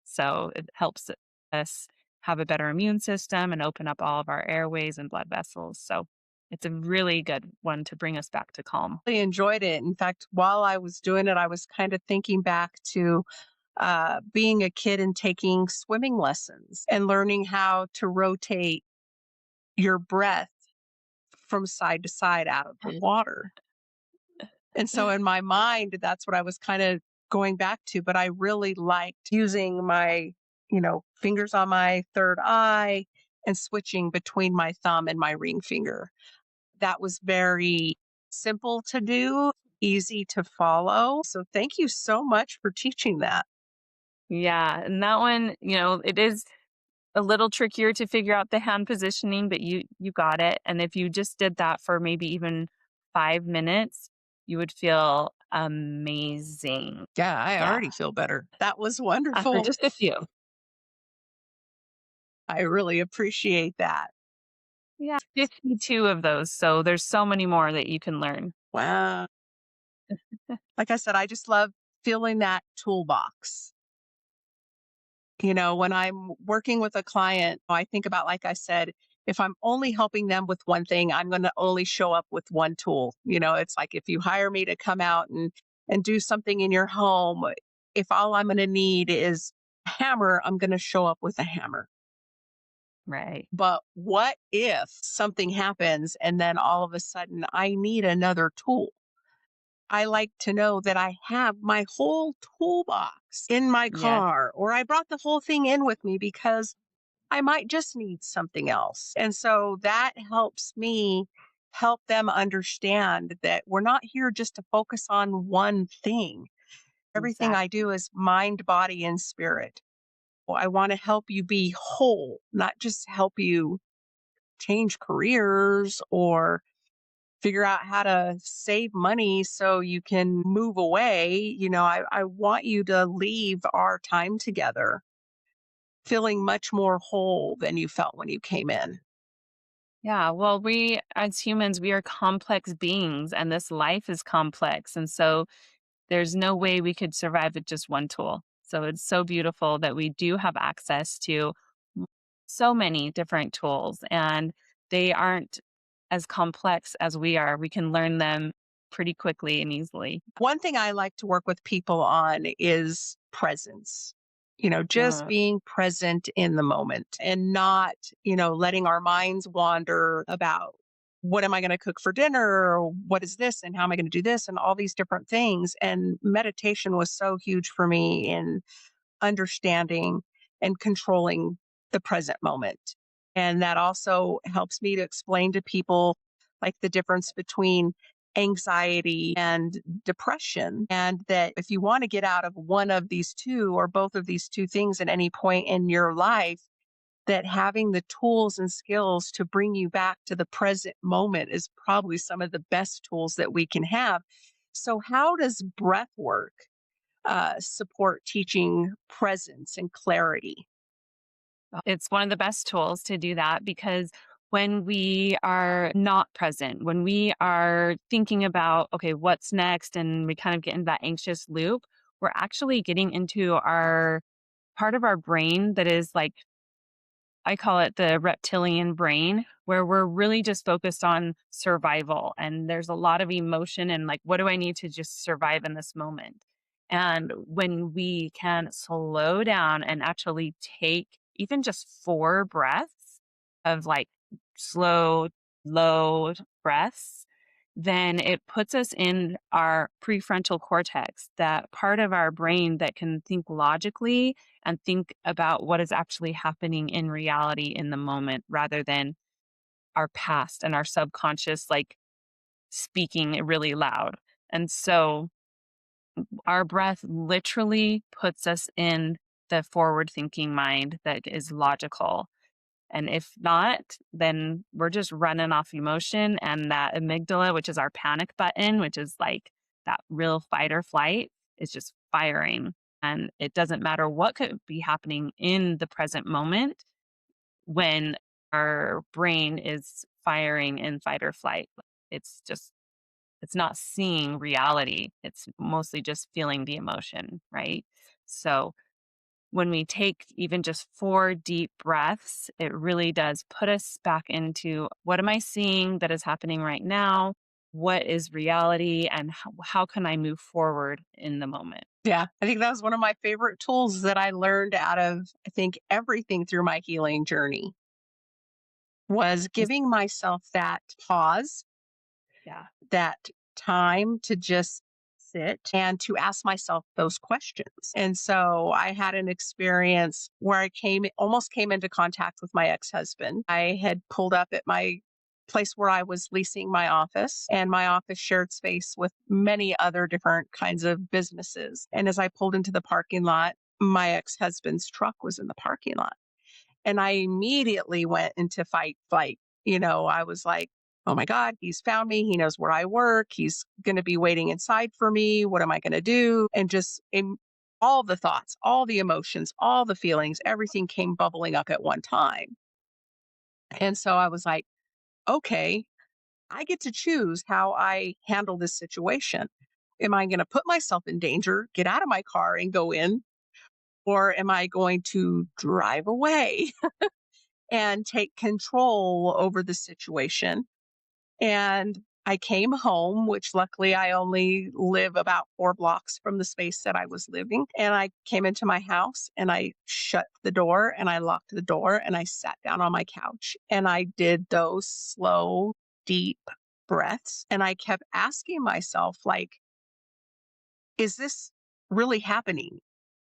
So it helps us have a better immune system and open up all of our airways and blood vessels. So it's a really good one to bring us back to calm. Really enjoyed it. In fact, while I was doing it, I was kind of thinking back to being a kid and taking swimming lessons and learning how to rotate your breath from side to side out of the water. And so in my mind, that's what I was kind of going back to. But I really liked using my, fingers on my third eye and switching between my thumb and my ring finger. That was very simple to do, easy to follow. So thank you so much for teaching that. Yeah. And that one, it is a little trickier to figure out the hand positioning, but you got it. And if you just did that for maybe even 5 minutes, you would feel amazing. Yeah, I Yeah. already feel better. That was After wonderful. just a few. I really appreciate that. Yeah. 52 of those. So there's so many more that you can learn. Wow. Like I said, I just love feeling that toolbox. When I'm working with a client, I think about, like I said, if I'm only helping them with one thing, I'm going to only show up with one tool. It's like if you hire me to come out and do something in your home, if all I'm going to need is a hammer, I'm going to show up with a hammer. Right. But what if something happens and then all of a sudden I need another tool? I like to know that I have my whole toolbox in my Yes, car, or I brought the whole thing in with me because I might just need something else. And so that helps me help them understand that we're not here just to focus on one thing. Everything I exactly. do is mind, body, and spirit. Well, I want to help you be whole, not just help you change careers or figure out how to save money so you can move away. I want you to leave our time together feeling much more whole than you felt when you came in. Yeah, well, we as humans, we are complex beings and this life is complex. And so there's no way we could survive with just one tool. So it's so beautiful that we do have access to m- so many different tools and they aren't as complex as we are. We can learn them pretty quickly and easily. One thing I like to work with people on is presence. Just Uh, being present in the moment and not, letting our minds wander about what am I going to cook for dinner or what is this and how am I going to do this and all these different things. And meditation was so huge for me in understanding and controlling the present moment. And that also helps me to explain to people like the difference between anxiety and depression. And that if you want to get out of one of these two or both of these two things at any point in your life, that having the tools and skills to bring you back to the present moment is probably some of the best tools that we can have. So, how does breath work support teaching presence and clarity? it's one of the best tools to do that because when we are not present, when we are thinking about, okay, what's next, and we kind of get into that anxious loop, we're actually getting into our part of our brain that is like I call it the reptilian brain, where we're really just focused on survival. And there's a lot of emotion and like, what do I need to just survive in this moment? And when we can slow down and actually take even just 4 breaths of like slow, low breaths, then it puts us in our prefrontal cortex, that part of our brain that can think logically and think about what is actually happening in reality in the moment rather than our past and our subconscious like speaking it really loud. And so our breath literally puts us in the forward thinking mind that is logical. And if not, then we're just running off emotion and that amygdala, which is our panic button, which is like that real fight or flight, is just firing. And it doesn't matter what could be happening in the present moment when our brain is firing in fight or flight. It's just, it's not seeing reality. It's mostly just feeling the emotion, right? So when we take even just 4 deep breaths, it really does put us back into what am I seeing that is happening right now? What is reality? And how can I move forward in the moment? Yeah, I think that was one of my favorite tools that I learned out of, I think, everything through my healing journey was Is- giving myself that pause, Yeah. that time to just sit and to ask myself those questions. And so I had an experience where I almost came into contact with my ex-husband. I had pulled up at my place where I was leasing my office, and my office shared space with many other different kinds of businesses. And as I pulled into the parking lot, my ex-husband's truck was in the parking lot. And I immediately went into fight, flight. I was like, oh my God, he's found me. He knows where I work. He's going to be waiting inside for me. What am I going to do? And just all the thoughts, all the emotions, all the feelings, everything came bubbling up at one time. And so I was like, okay, I get to choose how I handle this situation. Am I going to put myself in danger, get out of my car and go in? Or am I going to drive away and take control over the situation? And I came home, which luckily I only live about 4 blocks from the space that I was living. And I came into my house and I shut the door and I locked the door and I sat down on my couch and I did those slow, deep breaths. And I kept asking myself, like, is this really happening?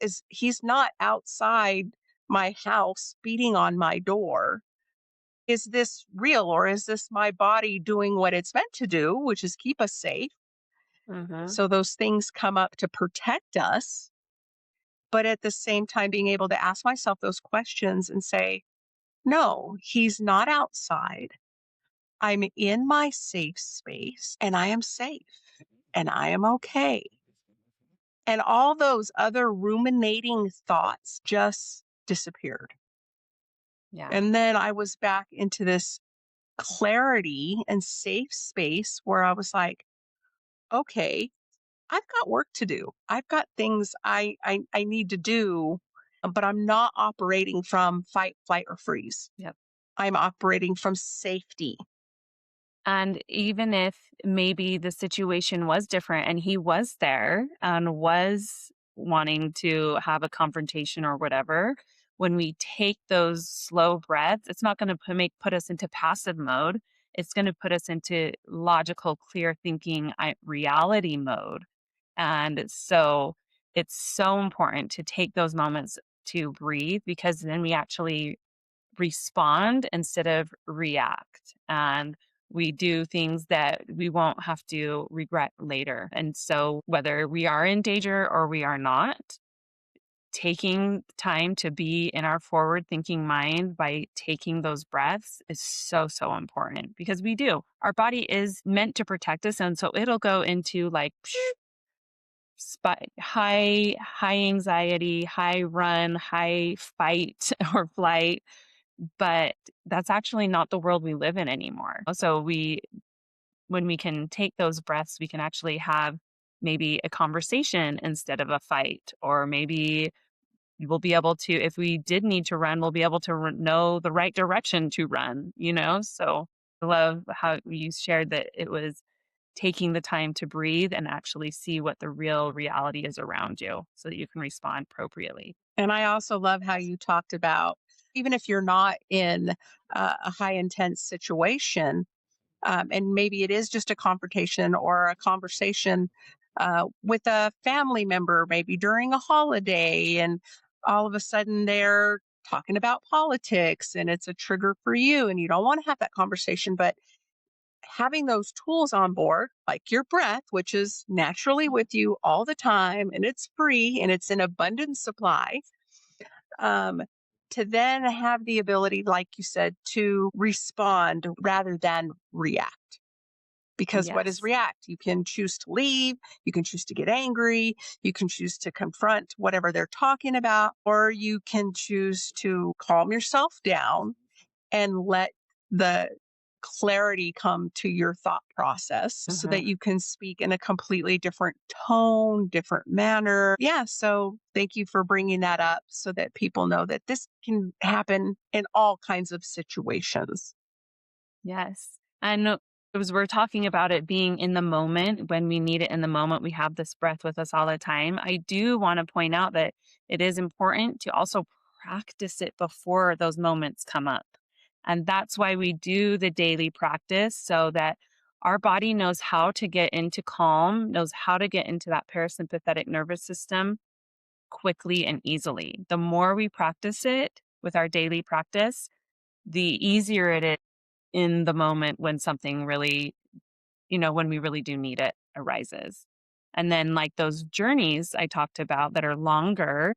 Is he's not outside my house beating on my door? Is this real or is this my body doing what it's meant to do, which is keep us safe? Mhm. So those things come up to protect us, but at the same time, being able to ask myself those questions and say, no, he's not outside. I'm in my safe space and I am safe and I am okay. And all those other ruminating thoughts just disappeared. Yeah. And then I was back into this clarity and safe space where I was like, okay, I've got work to do. I've got things I need to do, but I'm not operating from fight, flight, or freeze. Yep. I'm operating from safety. And even if maybe the situation was different and he was there and was wanting to have a confrontation or whatever, when we take those slow breaths, it's not going to put us into passive mode. It's going to put us into logical, clear thinking, reality mode. And so it's so important to take those moments to breathe because then we actually respond instead of react. And we do things that we won't have to regret later. And so, whether we are in danger or we are not, taking time to be in our forward thinking mind by taking those breaths is so, so important because we do. Our body is meant to protect us. And so, it'll go into like high anxiety, high run, high fight or flight, but that's actually not the world we live in anymore. So when we can take those breaths, we can actually have maybe a conversation instead of a fight, or maybe we'll be able to, if we did need to run, we'll be able to know the right direction to run, you know? So I love how you shared that it was taking the time to breathe and actually see what the real reality is around you so that you can respond appropriately. And I also love how you talked about even if you're not in a high intense situation, and maybe it is just a confrontation or a conversation with a family member, maybe during a holiday, and all of a sudden they're talking about politics and it's a trigger for you and you don't want to have that conversation. But having those tools on board, like your breath, which is naturally with you all the time and it's free and it's in abundant supply, um, to then have the ability, like you said, to respond rather than react. Because what is Yes. react? You can choose to leave, you can choose to get angry, you can choose to confront whatever they're talking about, or you can choose to calm yourself down and let the clarity come to your thought process so that Mhm. you can speak in a completely different tone, different manner. Yeah. So thank you for bringing that up so that people know that this can happen in all kinds of situations. Yes. And as we're talking about it being in the moment, when we need it in the moment, we have this breath with us all the time. I do want to point out that it is important to also practice it before those moments come up. And that's why we do the daily practice so that our body knows how to get into calm, knows how to get into that parasympathetic nervous system quickly and easily. The more we practice it with our daily practice, the easier it is in the moment when something really, when we really do need it arises. And then, like those journeys I talked about that are longer,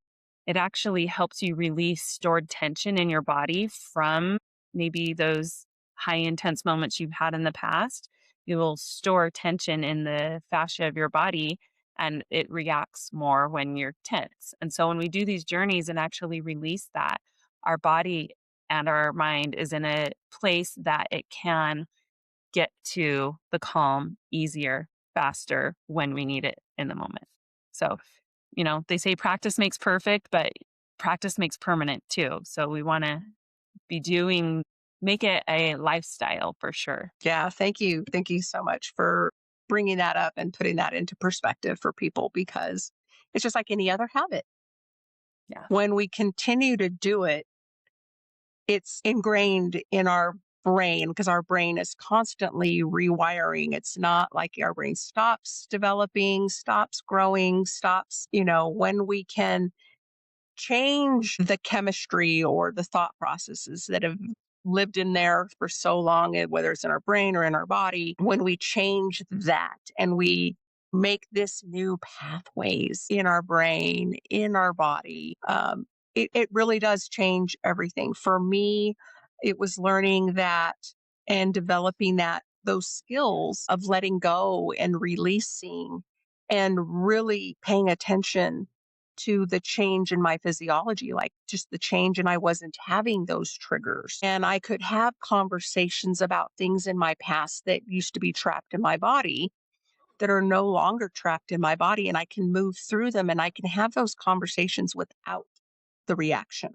it actually helps you release stored tension in your body from maybe those high intense moments you've had in the past. You will store tension in the fascia of your body and it reacts more when you're tense. And so, when we do these journeys and actually release that, our body and our mind is in a place that it can get to the calm easier, faster when we need it in the moment. So, they say practice makes perfect, but practice makes permanent too. So we want to be doing make it a lifestyle for sure. Yeah, thank you. Thank you so much for bringing that up and putting that into perspective for people because it's just like any other habit. Yeah. When we continue to do it, it's ingrained in our brain because our brain is constantly rewiring. It's not like our brain stops developing, stops growing, stops, when we can change the chemistry or the thought processes that have lived in there for so long, whether it's in our brain or in our body, when we change that and we make this new pathways in our brain, in our body, it really does change everything. For me, it was learning that and developing those skills of letting go and releasing and really paying attention to the change in my physiology, like just the change, and I wasn't having those triggers. And I could have conversations about things in my past that used to be trapped in my body that are no longer trapped in my body. And I can move through them and I can have those conversations without the reaction.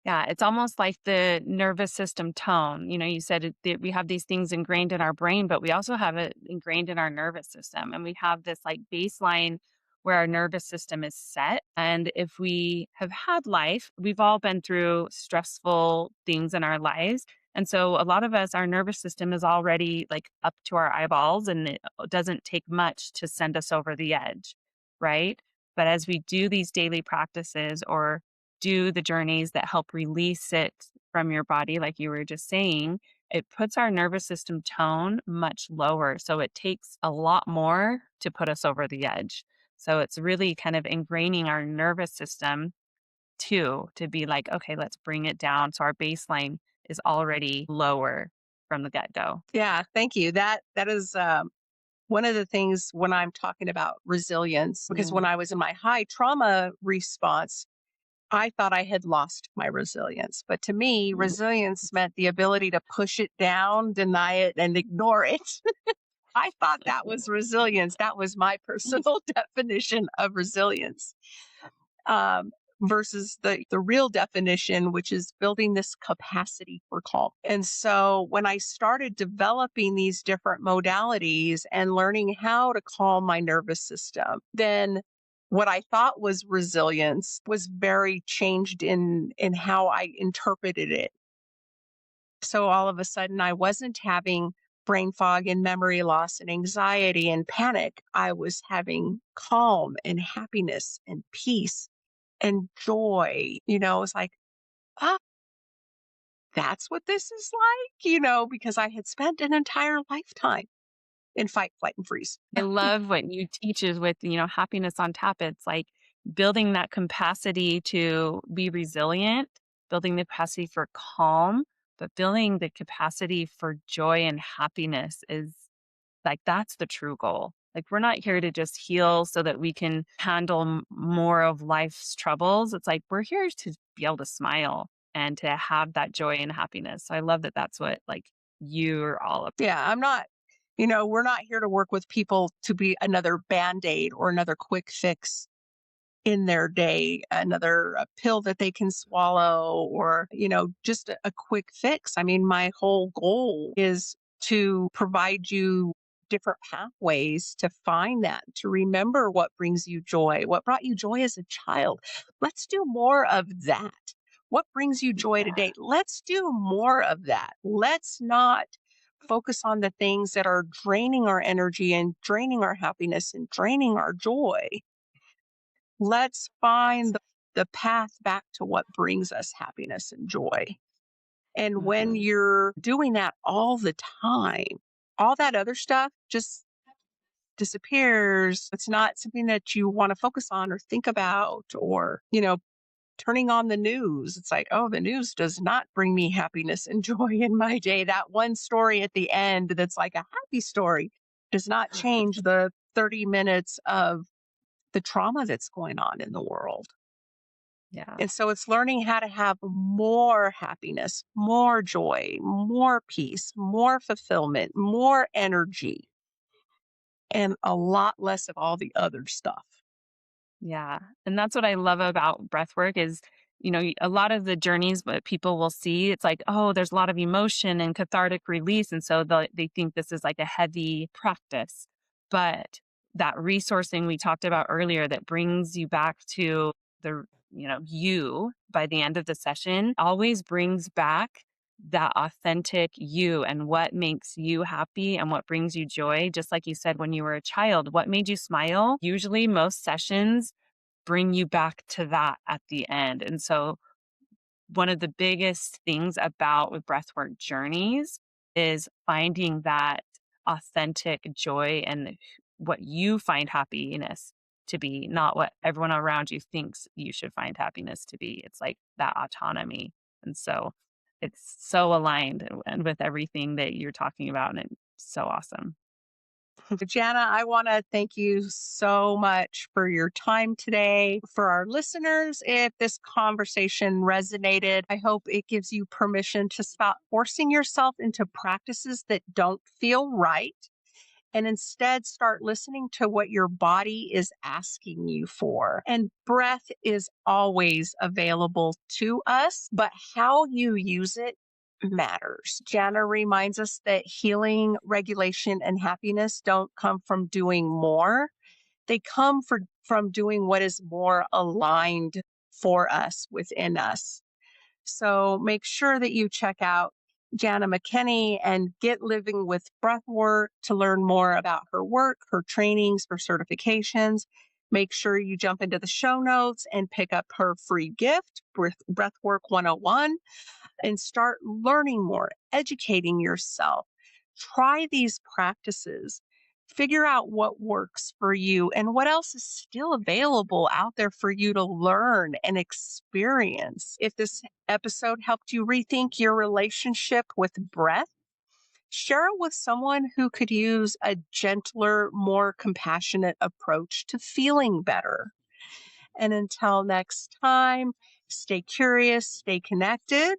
Yeah, it's almost like the nervous system tone. You said that we have these things ingrained in our brain, but we also have it ingrained in our nervous system. And we have this like baseline where our nervous system is set. And if we have had life, we've all been through stressful things in our lives. And so a lot of us, our nervous system is already like up to our eyeballs, and it doesn't take much to send us over the edge. Right. But as we do these daily practices or do the journeys that help release it from your body, like you were just saying, it puts our nervous system tone much lower. So it takes a lot more to put us over the edge. So it's really kind of ingraining our nervous system too, to be like, okay, let's bring it down. So our baseline is already lower from the get go. Yeah, thank you. That is one of the things when I'm talking about resilience, because when Yeah. I was in my high trauma response, I thought I had lost my resilience. But to me, resilience meant the ability to push it down, deny it, and ignore it. I thought that was resilience. That was my personal definition of resilience. Um, versus the real definition, which is building this capacity for calm. And so when I started developing these different modalities and learning how to calm my nervous system, then what I thought was resilience was very changed in how I interpreted it. So all of a sudden I wasn't having brain fog and memory loss and anxiety and panic. I was having calm and happiness and peace and joy. It's like, ah, that's what this is like, because I had spent an entire lifetime in fight, flight, and freeze. I love what you teach is with, happiness on tap. It's like building that capacity to be resilient, building the capacity for calm, but building the capacity for joy and happiness is like, that's the true goal. Like, we're not here to just heal so that we can handle more of life's troubles. It's like, we're here to be able to smile and to have that joy and happiness. So I love that that's what like you're all about. Yeah, I'm not, we're not here to work with people to be another band aid or another quick fix in their day, another pill that they can swallow or, just a quick fix. I mean, my whole goal is to provide you different pathways to find that, to remember what brings you joy, what brought you joy as a child. Let's do more of that. What brings you joy Yeah. today? Let's do more of that. Let's not focus on the things that are draining our energy and draining our happiness and draining our joy. Let's find the path back to what brings us happiness and joy. And when Mhm. you're doing that all the time, all that other stuff just disappears. It's not something that you want to focus on or think about or, turning on the news. It's like, oh, the news does not bring me happiness and joy in my day. That one story at the end that's like a happy story does not change the 30 minutes of the trauma that's going on in the world. Yeah. And so it's learning how to have more happiness, more joy, more peace, more fulfillment, more energy, and a lot less of all the other stuff. Yeah. And that's what I love about breath work is, a lot of the journeys that people will see, it's like, oh, there's a lot of emotion and cathartic release. And so they think this is like a heavy practice. But that resourcing we talked about earlier that brings you back to the, you by the end of the session always brings back that authentic you and what makes you happy and what brings you joy. Just like you said, when you were a child, what made you smile? Usually, most sessions bring you back to that at the end. And so, one of the biggest things about with breathwork journeys is finding that authentic joy and what you find happiness to be, not what everyone around you thinks you should find happiness to be. It's like that autonomy. And so it's so aligned and with everything that you're talking about. And it's so awesome. Jana, I want to thank you so much for your time today. For our listeners, if this conversation resonated, I hope it gives you permission to stop forcing yourself into practices that don't feel right and instead start listening to what your body is asking you for. And breath is always available to us, but how you use it matters. Jana reminds us that healing, regulation, and happiness don't come from doing more. They come from doing what is more aligned for us within us. So make sure that you check out Jana McKinney and Get Living with Breathwork to learn more about her work, her trainings, her certifications. Make sure you jump into the show notes and pick up her free gift, Breathwork 101, and start learning more, educating yourself. Try these practices. Figure out what works for you and what else is still available out there for you to learn and experience. If this episode helped you rethink your relationship with breath, share it with someone who could use a gentler, more compassionate approach to feeling better. And until next time, stay curious, stay connected,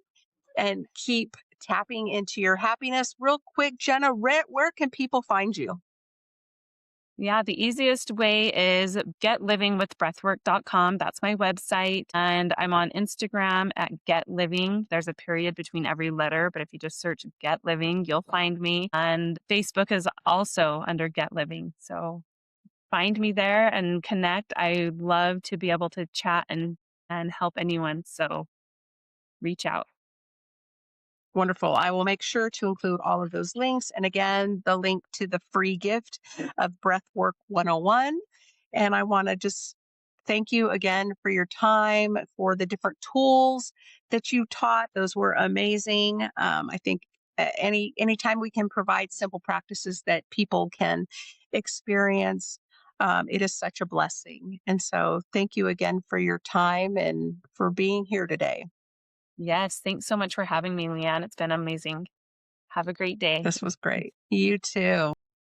and keep tapping into your happiness. Real quick, Jenna, where can people find you? Yeah, the easiest way is getlivingwithbreathwork.com. That's my website. And I'm on Instagram at Get Living. There's a period between every letter, but if you just search Get Living, you'll find me. And Facebook is also under Get Living. So find me there and connect. I love to be able to chat and help anyone. So reach out. Wonderful. I will make sure to include all of those links. And again, the link to the free gift of Breathwork 101. And I want to just thank you again for your time, for the different tools that you taught. Those were amazing. I think anytime we can provide simple practices that people can experience, it is such a blessing. And so thank you again for your time and for being here today. Yes. Thanks so much for having me, Leann. It's been amazing. Have a great day. This was great. You too.